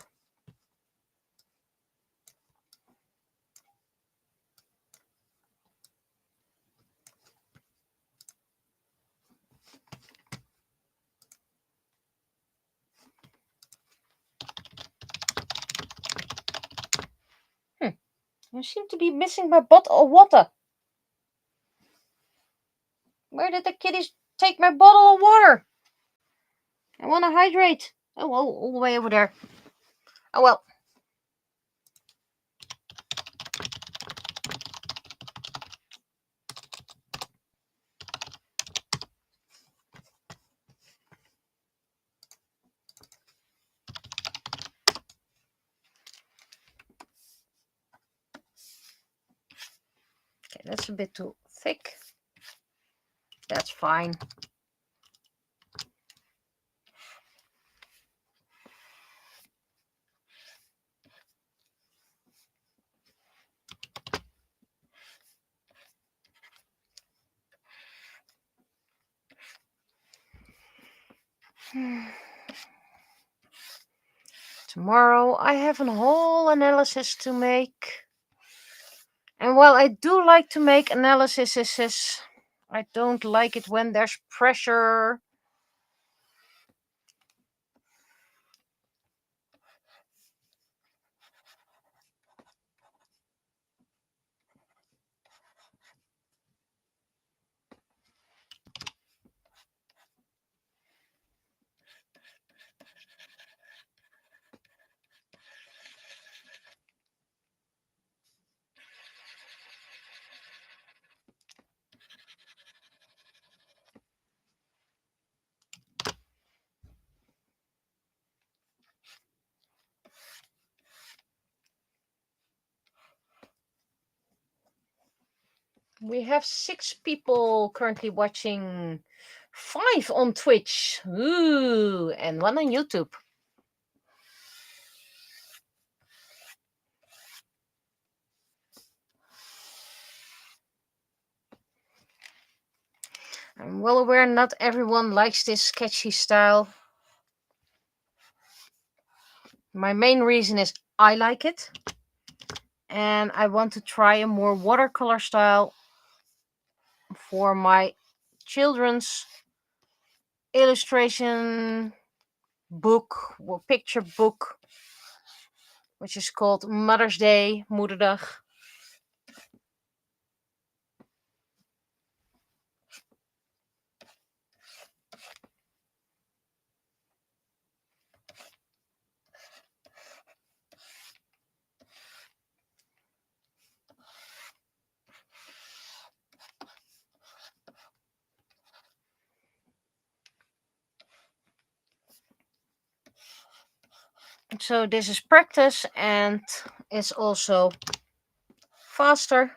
I seem to be missing my bottle of water. Where did the kitties take my bottle of water? I want to hydrate. Oh, all the way over there. Oh well. Okay, that's a bit too thick. That's fine. Tomorrow I have a whole analysis to make. And while I do like to make analyses, I don't like it when there's pressure. We have 6 people currently watching, 5 on Twitch, ooh, and 1 on YouTube. I'm well aware not everyone likes this sketchy style. My main reason is I like it, and I want to try a more watercolor style for my children's illustration book or picture book, which is called Mother's Day, Moederdag. So this is practice and it's also faster.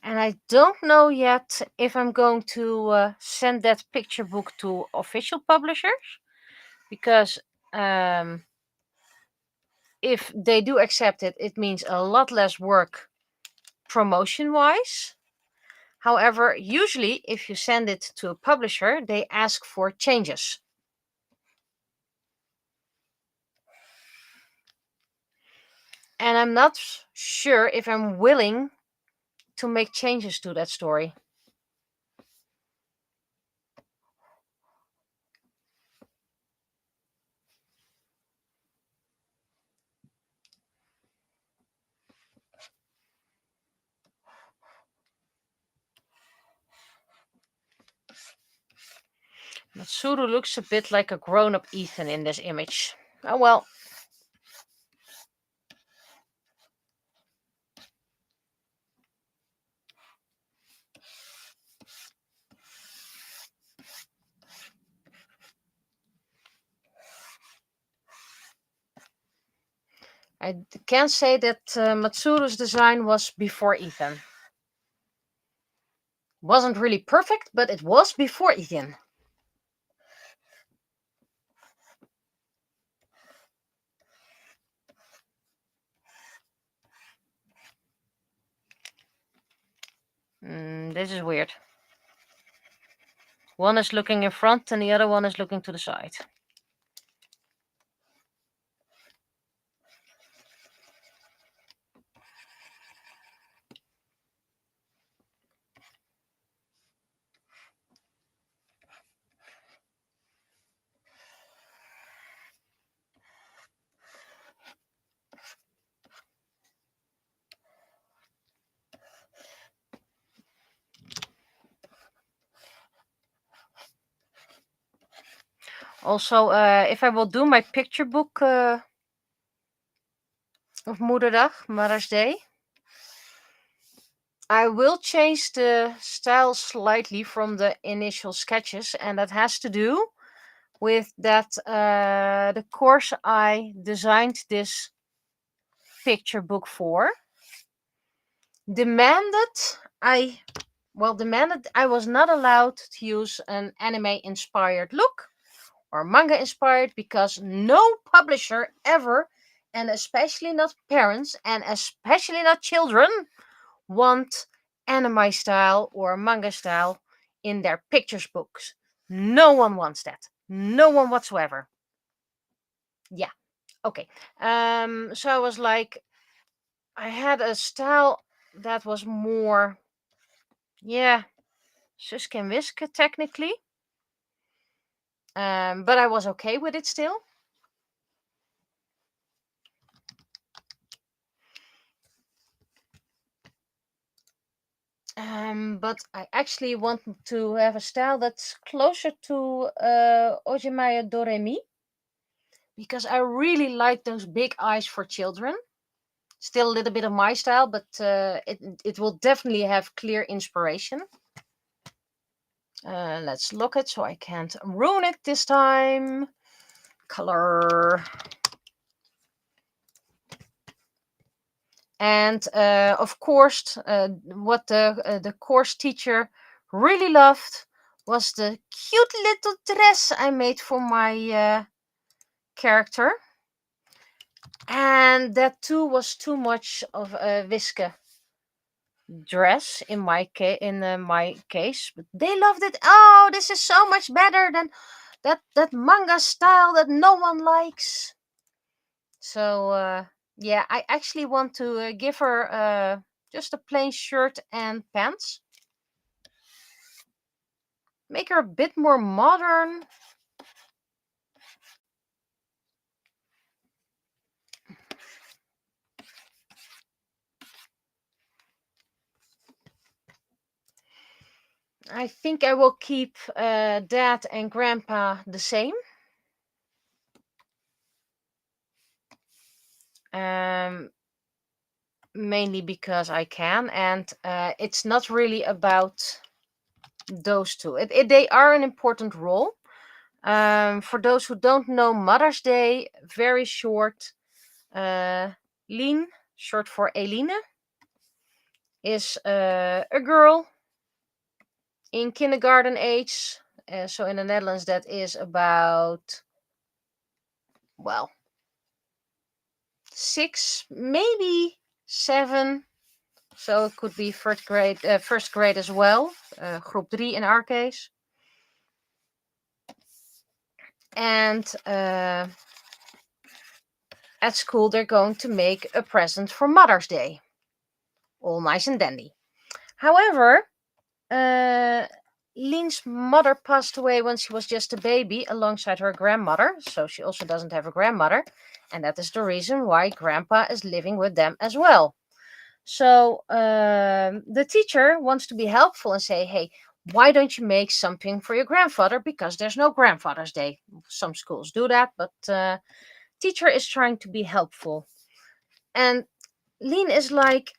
And I don't know yet if I'm going to send that picture book to official publishers, because if they do accept it, it means a lot less work promotion-wise. However, usually if you send it to a publisher, they ask for changes. And I'm not sure if I'm willing to make changes to that story. Matsuru looks a bit like a grown-up Ethan in this image. Oh well. I can say that Matsuru's design was before Ethan. Wasn't really perfect, but it was before Ethan. This is weird. One is looking in front and the other one is looking to the side. Also, if I will do my picture book of Moederdag, Mother's Day, I will change the style slightly from the initial sketches, and that has to do with that the course I designed this picture book for demanded I was not allowed to use an anime inspired look or manga inspired because no publisher ever, and especially not parents and especially not children, want anime style or manga style in their pictures books. No one wants that. No one whatsoever. Yeah. Okay. So I was like, I had a style that was more, yeah, Suske and Wiske technically. But I was okay with it still. But I actually want to have a style that's closer to Ojimaya Doremi because I really like those big eyes for children. Still a little bit of my style, but it will definitely have clear inspiration. Let's look it so I can't ruin it this time. Color. And of course, what the course teacher really loved was the cute little dress I made for my character. And that too was too much of a Wiske dress in my case, but they loved it. Oh, this is so much better than that manga style that no one likes. So yeah, I actually want to give her just a plain shirt and pants. Make her a bit more modern. I think I will keep Dad and Grandpa the same. Mainly because I can, and it's not really about those two. They are an important role. For those who don't know, Mother's Day, very short. Lien, short for Eline, is a girl in kindergarten age. So in the Netherlands, that is about, well, 6, maybe 7. So it could be first grade as well, groep 3 in our case. And at school, they're going to make a present for Mother's Day. All nice and dandy. However, Lean's mother passed away when she was just a baby alongside her grandmother, so she also doesn't have a grandmother, and that is the reason why Grandpa is living with them as well. So the teacher wants to be helpful and say, hey, why don't you make something for your grandfather? Because there's no Grandfather's Day. Some schools do that, but teacher is trying to be helpful. And Lean is like,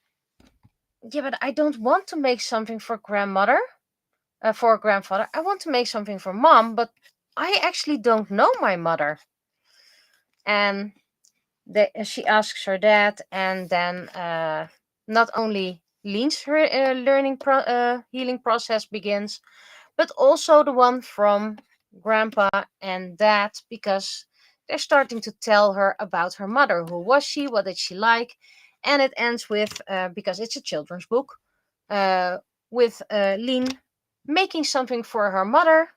yeah, but I don't want to make something for grandmother. For grandfather. I want to make something for mom, but I actually don't know my mother. And she asks her dad, and then not only Lean's healing process begins, but also the one from grandpa and dad, because they're starting to tell her about her mother. Who was she? What did she like? And it ends with, because it's a children's book, with Lean making something for her mother,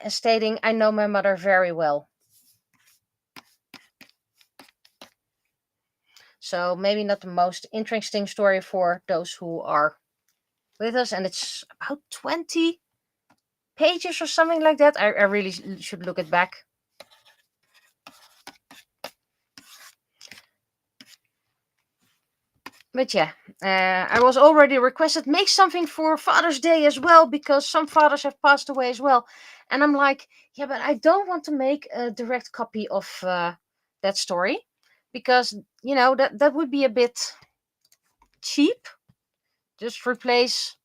stating, I know my mother very well. So maybe not the most interesting story for those who are with us, and it's about 20 pages or something like that. I really should look it back. But yeah, I was already requested, make something for Father's Day as well, because some fathers have passed away as well. And I'm like, yeah, but I don't want to make a direct copy of that story, because, that would be a bit cheap. Just replace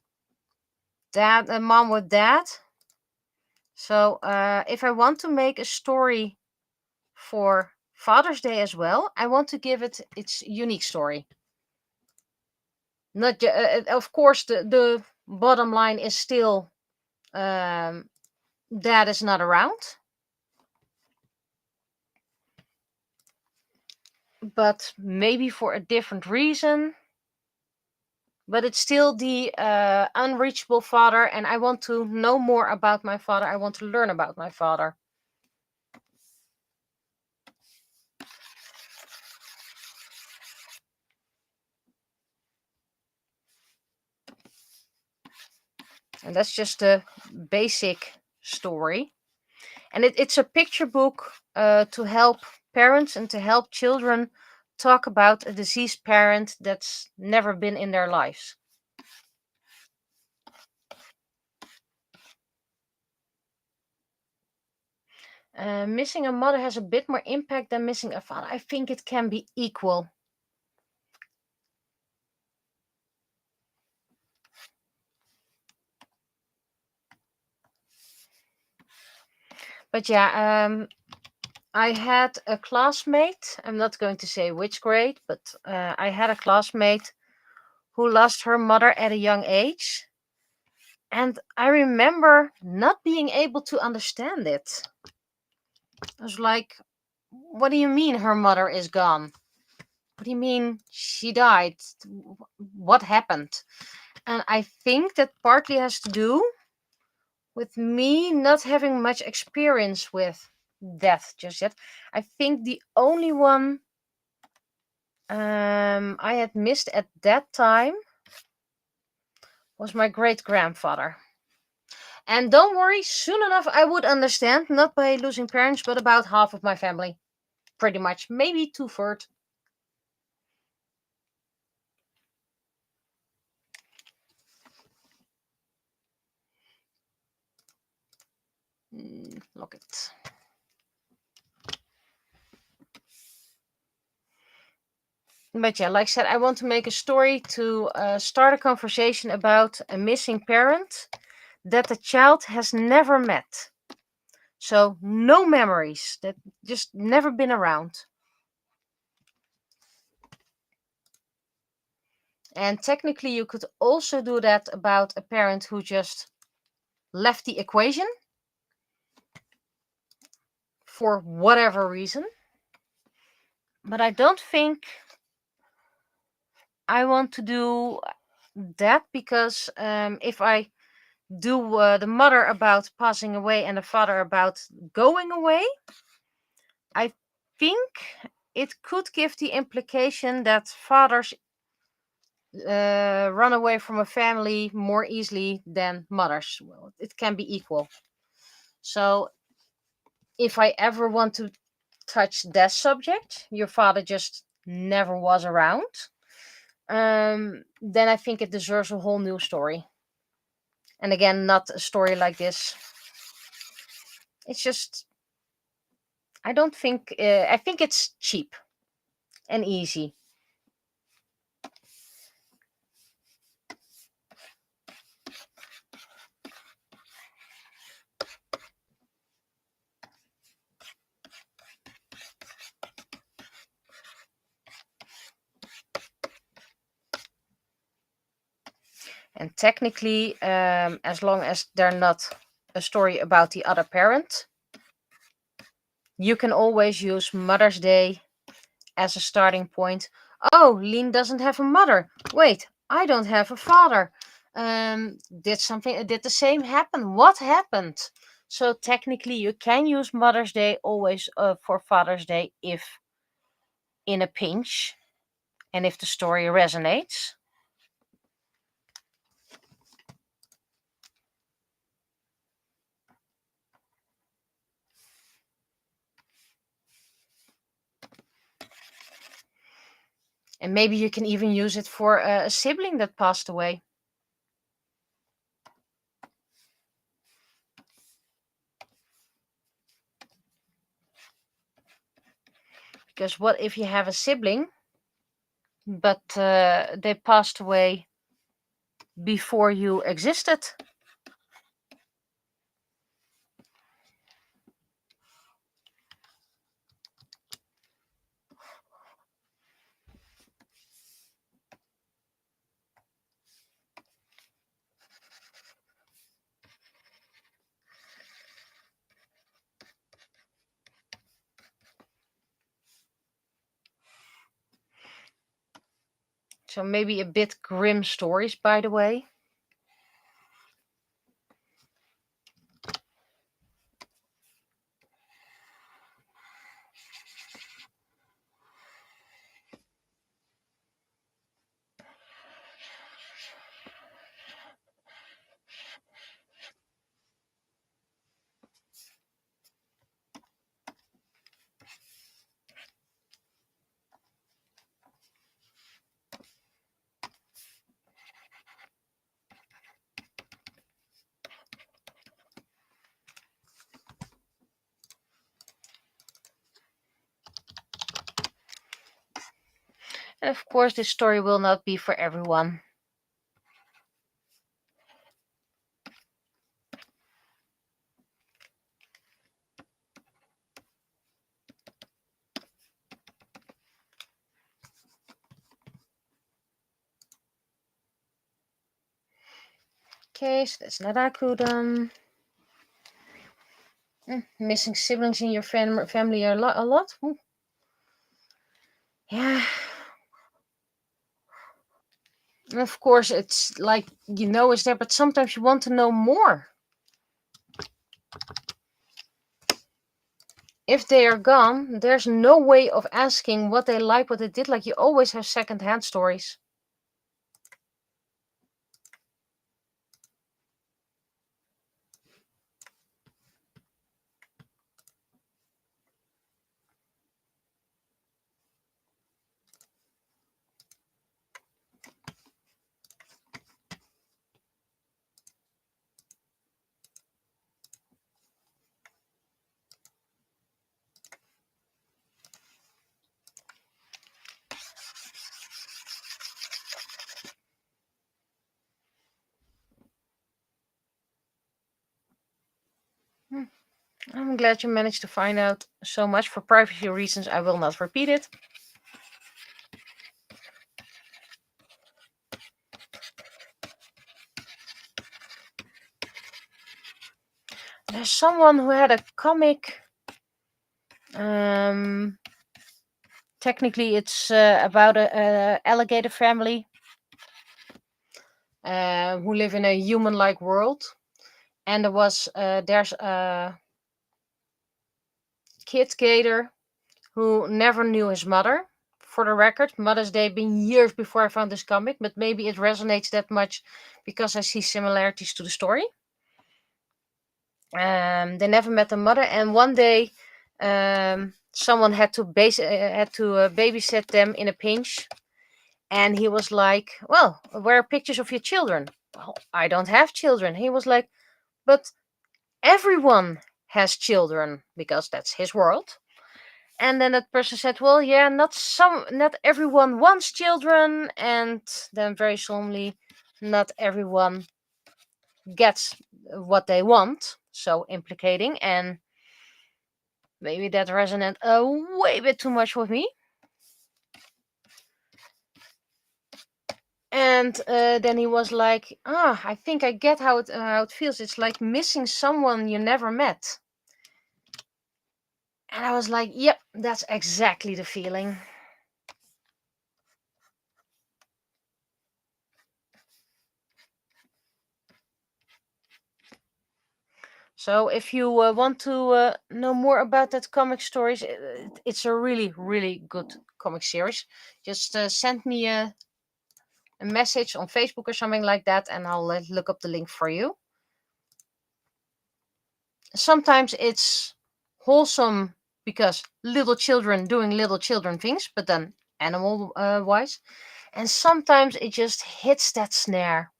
dad and mom with dad. So if I want to make a story for Father's Day as well, I want to give it its unique story. Not of course, the bottom line is still Dad is not around, but maybe for a different reason. But it's still the unreachable father, and I want to know more about my father. I want to learn about my father. And that's just a basic story. And it's a picture book to help parents and to help children talk about a deceased parent that's never been in their lives. Missing a mother has a bit more impact than missing a father. I think it can be equal. But yeah, I had a classmate. I'm not going to say which grade, but I had a classmate who lost her mother at a young age. And I remember not being able to understand it. I was like, what do you mean her mother is gone? What do you mean she died? What happened? And I think that partly has to do with me not having much experience with death just yet. I think the only one I had missed at that time was my great grandfather. And don't worry, soon enough I would understand, not by losing parents, but about half of my family. Pretty much, maybe 2/3. Look it. But yeah, like I said, I want to make a story to start a conversation about a missing parent that the child has never met. So no memories, that just never been around. And technically you could also do that about a parent who just left the equation for whatever reason. But I don't think I want to do that, because if I do the mother about passing away and the father about going away, I think it could give the implication that fathers run away from a family more easily than mothers. Well, it can be equal. So if I ever want to touch that subject, your father just never was around, then I think it deserves a whole new story. And again, not a story like this. It's just, I don't think, I think it's cheap and easy. And technically, as long as they're not a story about the other parent, you can always use Mother's Day as a starting point. Oh, Lean doesn't have a mother. Wait, I don't have a father. Did the same happen? What happened? So technically, you can use Mother's Day always for Father's Day if in a pinch and if the story resonates. And maybe you can even use it for a sibling that passed away. Because what if you have a sibling, but they passed away before you existed? So maybe a bit grim stories, by the way. And of course, this story will not be for everyone. Okay, so that's Naraku done. Missing siblings in your family a lot? Yeah. Of course, it's like, it's there, but sometimes you want to know more. If they are gone, there's no way of asking what they like, what they did like. You always have second-hand stories. I'm glad you managed to find out so much. For privacy reasons, I will not repeat it. There's someone who had a comic. Technically, it's about a alligator family who live in a human-like world. And there's a kid gator who never knew his mother. For the record, Mother's Day been years before I found this comic, but maybe it resonates that much because I see similarities to the story. They never met the mother, and one day someone had to babysit them in a pinch, and he was like, "Well, where are pictures of your children?" "Well, I don't have children." He was like, "But everyone has children," because that's his world. And then that person said, "Well, yeah, not everyone wants children," and then very solemnly, "Not everyone gets what they want," so implicating, and maybe that resonated a way bit too much with me. And then he was like, I think I get how it feels. It's like missing someone you never met. And I was like, yep, that's exactly the feeling. So if you want to know more about that comic stories, it's a really, really good comic series. Just send me a message on Facebook or something like that, and I'll look up the link for you. Sometimes it's wholesome because little children doing little children things, but then animal wise. And sometimes it just hits that snare.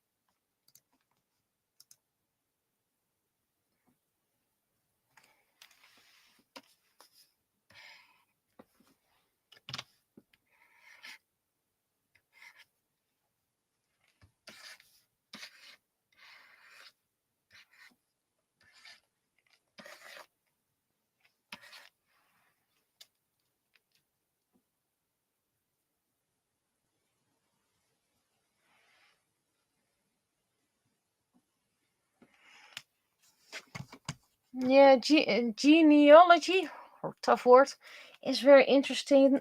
Yeah, genealogy, or tough word, is very interesting.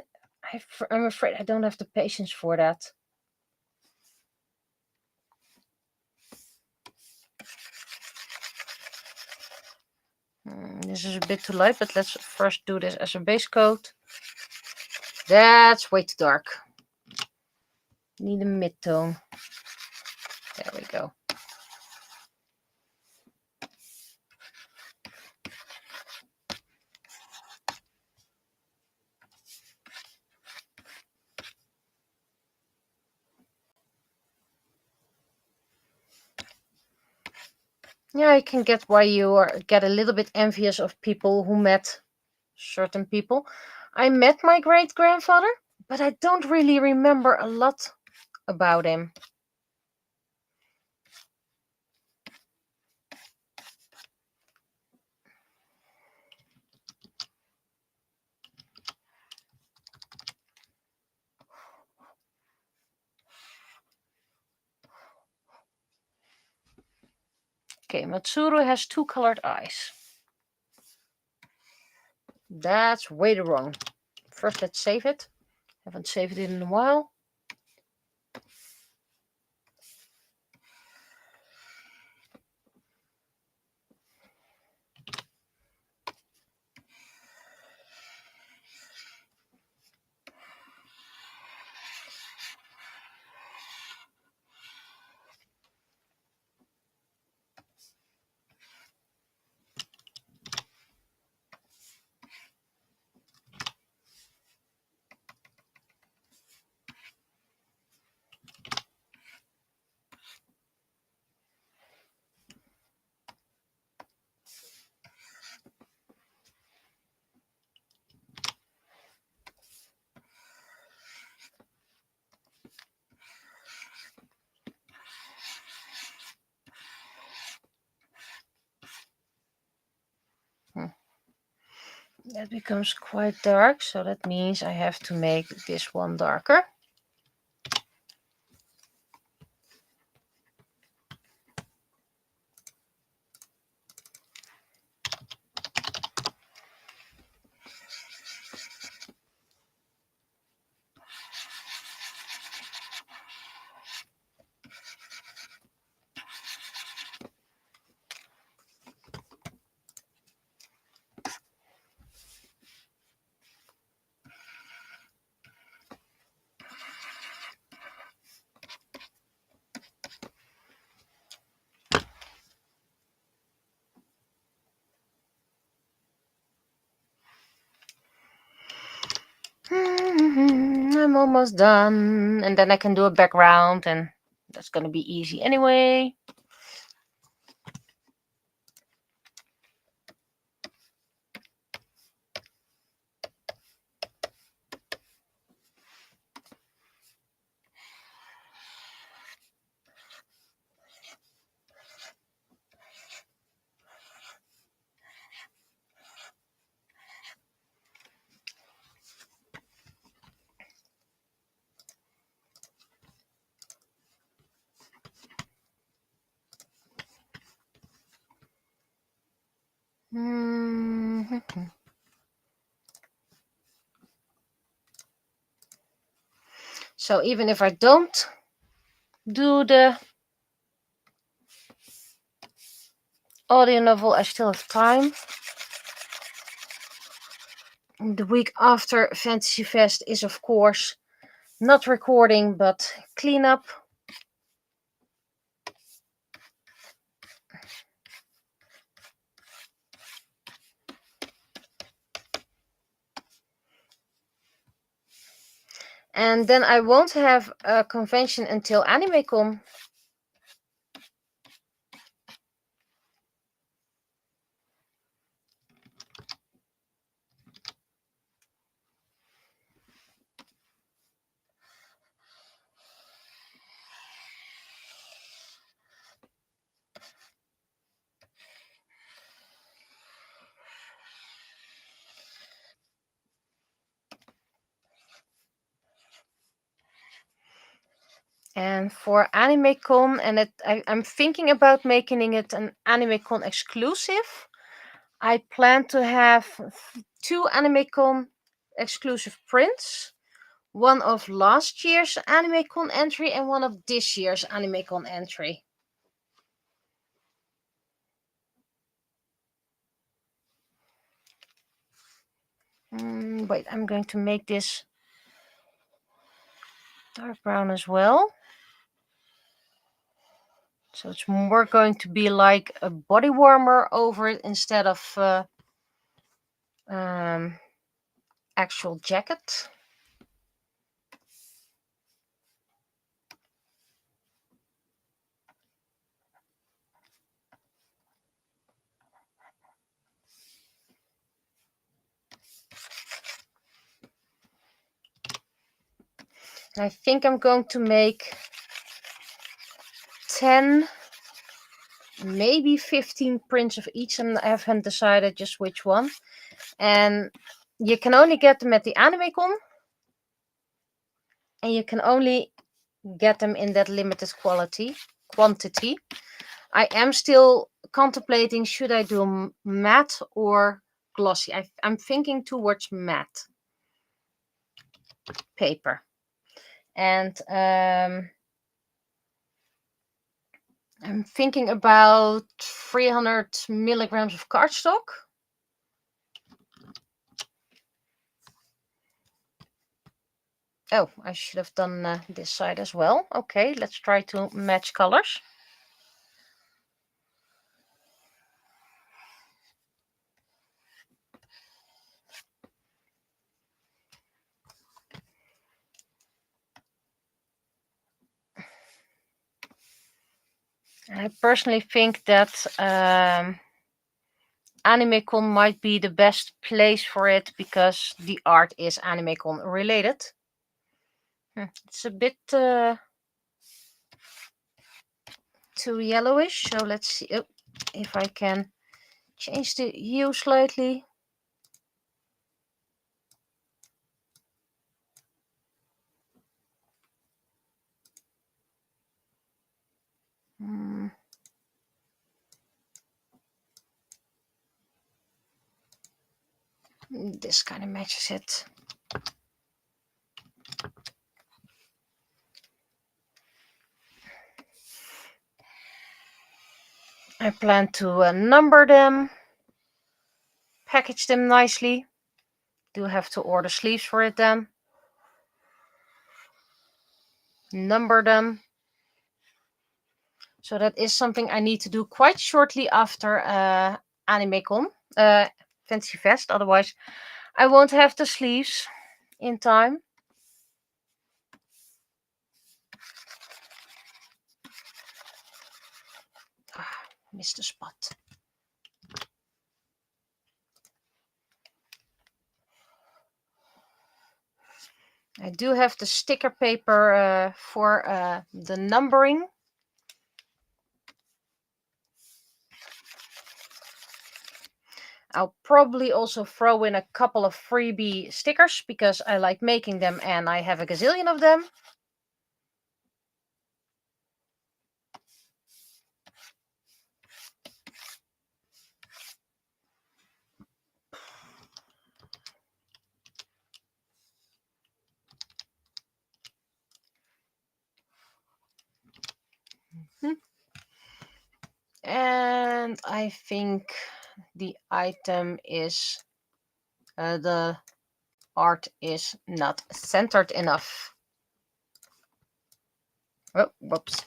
I'm afraid I don't have the patience for that. this is a bit too light, but let's first do this as a base coat. That's way too dark. Need a mid-tone. There we go. Yeah, I can get why you get a little bit envious of people who met certain people. I met my great-grandfather, but I don't really remember a lot about him. Okay, Matsuru has 2 colored eyes. That's way too wrong. First, let's save it. Haven't saved it in a while. That becomes quite dark, so that means I have to make this one darker. I'm almost done, and then I can do a background, and that's going to be easy anyway. So even if I don't do the audio novel, I still have time. The week after Fantasy Fest is, of course, not recording, but cleanup. And then I won't have a convention until AnimeCon. And for AnimeCon, and I'm thinking about making it an AnimeCon exclusive. I plan to have 2 AnimeCon exclusive prints. One of last year's AnimeCon entry and one of this year's AnimeCon entry. Wait, I'm going to make this dark brown as well. So it's more going to be like a body warmer over it instead of actual jacket. And I think I'm going to make 10, maybe 15 prints of each, and I haven't decided just which one. And you can only get them at the AnimeCon, and you can only get them in that limited quantity. I am still contemplating, should I do matte or glossy? I'm thinking towards matte paper. And I'm thinking about 300 milligrams of cardstock. Oh, I should have done this side as well. Okay, let's try to match colors. I personally think that AnimeCon might be the best place for it because the art is AnimeCon related. It's a bit too yellowish, so let's see if I can change the hue slightly. This kind of matches it. I plan to number them, package them nicely. Do have to order sleeves for it then. Number them. So that is something I need to do quite shortly after AnimeCon, Fantasy Fest. Otherwise, I won't have the sleeves in time. Missed a spot. I do have the sticker paper for the numbering. I'll probably also throw in a couple of freebie stickers because I like making them and I have a gazillion of them. And I think the item is the art is not centered enough. Oh, whoops.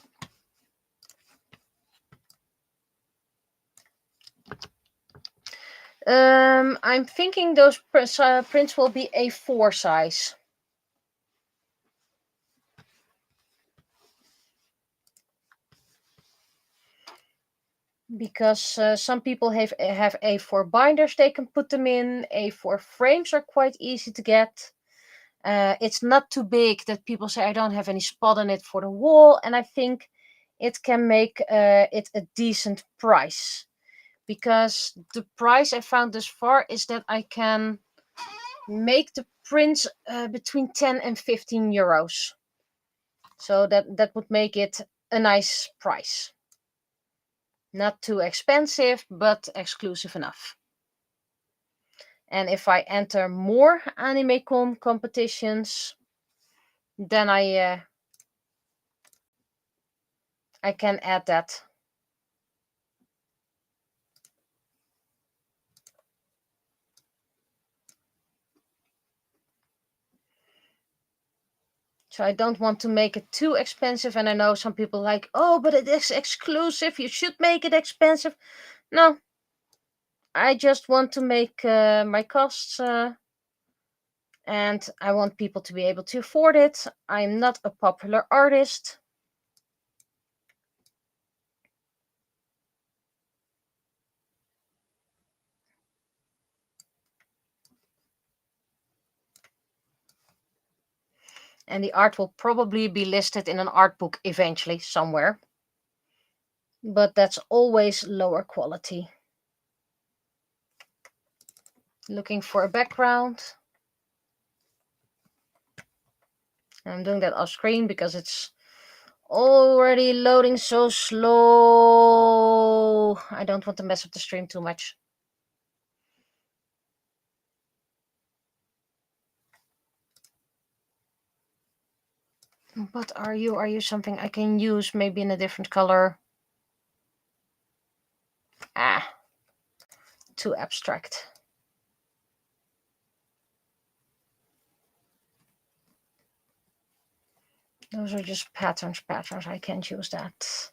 I'm thinking those prints will be A4 size. Because some people have A4 binders they can put them in. A4 frames are quite easy to get. It's not too big that people say I don't have any spot on it for the wall, and I think it can make it a decent price. Because the price I found thus far is that I can make the prints between 10 and 15 euros. So that would make it a nice price. Not too expensive, but exclusive enough. And if I enter more AnimeCon competitions, then I can add that. So I don't want to make it too expensive. And I know some people like, oh, but it is exclusive. You should make it expensive. No, I just want to make my costs and I want people to be able to afford it. I'm not a popular artist. And the art will probably be listed in an art book eventually somewhere. But that's always lower quality. Looking for a background. I'm doing that off screen because it's already loading so slow. I don't want to mess up the stream too much. But are you something I can use maybe in a different color? Ah, too abstract. Those are just patterns. I can't use that.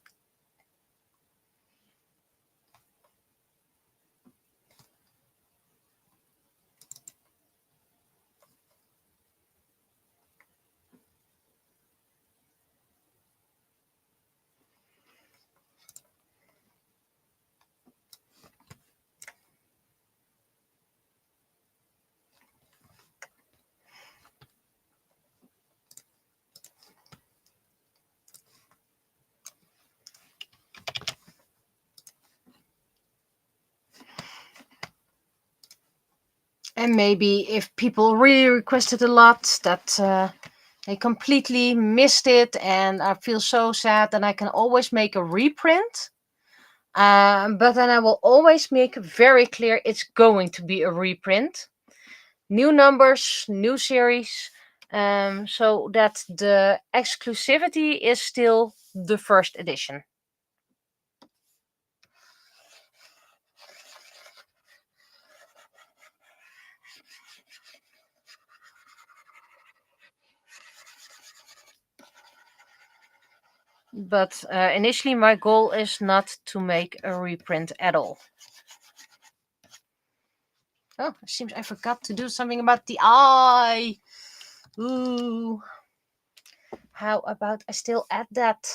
And maybe if people really requested a lot that they completely missed it and I feel so sad, then I can always make a reprint. But then I will always make very clear it's going to be a reprint. New numbers, new series, so that the exclusivity is still the first edition. But initially my goal is not to make a reprint at all. Oh, it seems I forgot to do something about the eye. Ooh. How about I still add that?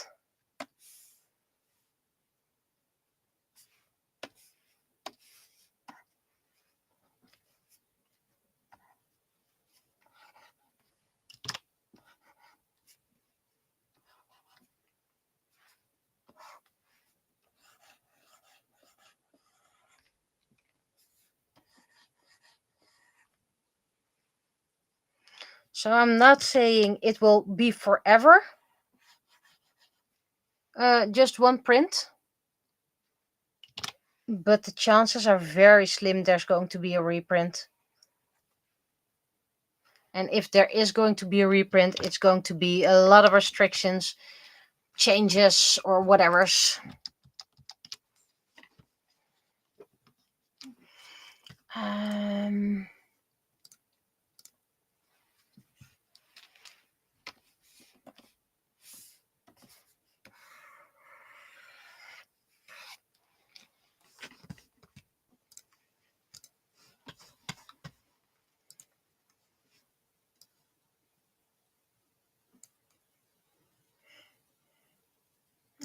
So I'm not saying it will be forever. Just one print. But the chances are very slim there's going to be a reprint. And if there is going to be a reprint, it's going to be a lot of restrictions, changes, or whatever's.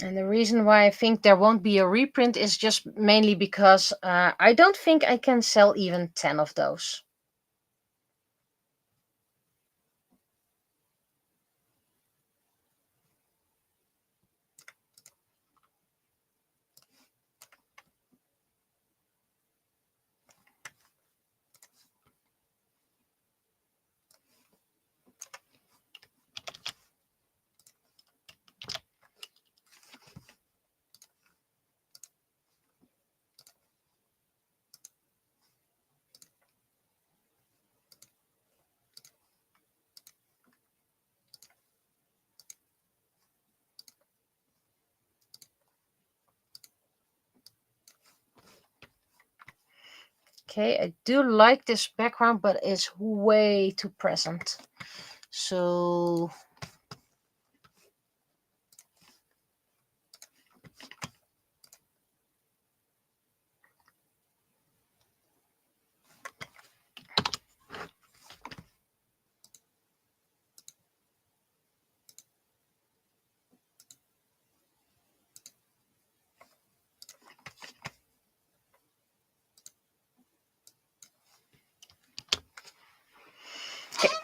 And the reason why I think there won't be a reprint is just mainly because I don't think I can sell even 10 of those. Okay, I do like this background, but it's way too present. So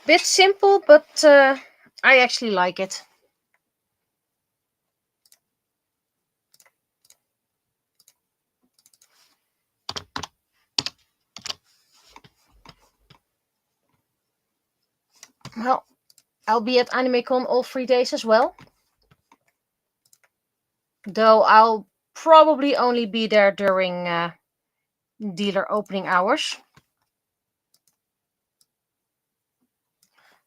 Bit simple, but I actually like it. Well, I'll be at AnimeCon all 3 days as well. Though I'll probably only be there during dealer opening hours.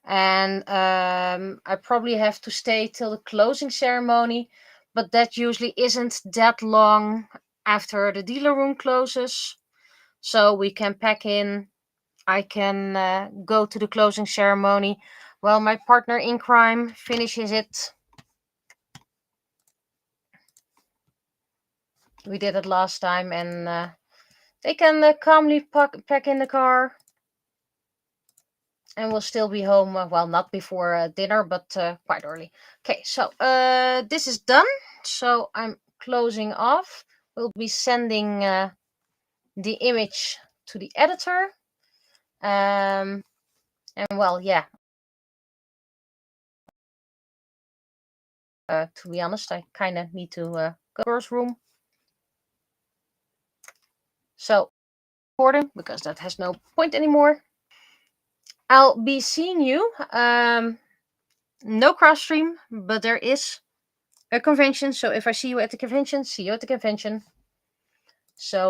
And I probably have to stay till the closing ceremony, but that usually isn't that long after the dealer room closes. So we can pack in. I can go to the closing ceremony while my partner in crime finishes it. We did it last time, and they can calmly pack in the car, and we'll still be home. Well, not before dinner, but quite early. Okay, so this is done. So I'm closing off. We'll be sending the image to the editor. And well, yeah. To be honest, I kind of need to go to the first room. So, recording, because that has no point anymore. I'll be seeing you. No cross stream, but there is a convention. So if I see you at the convention, see you at the convention. So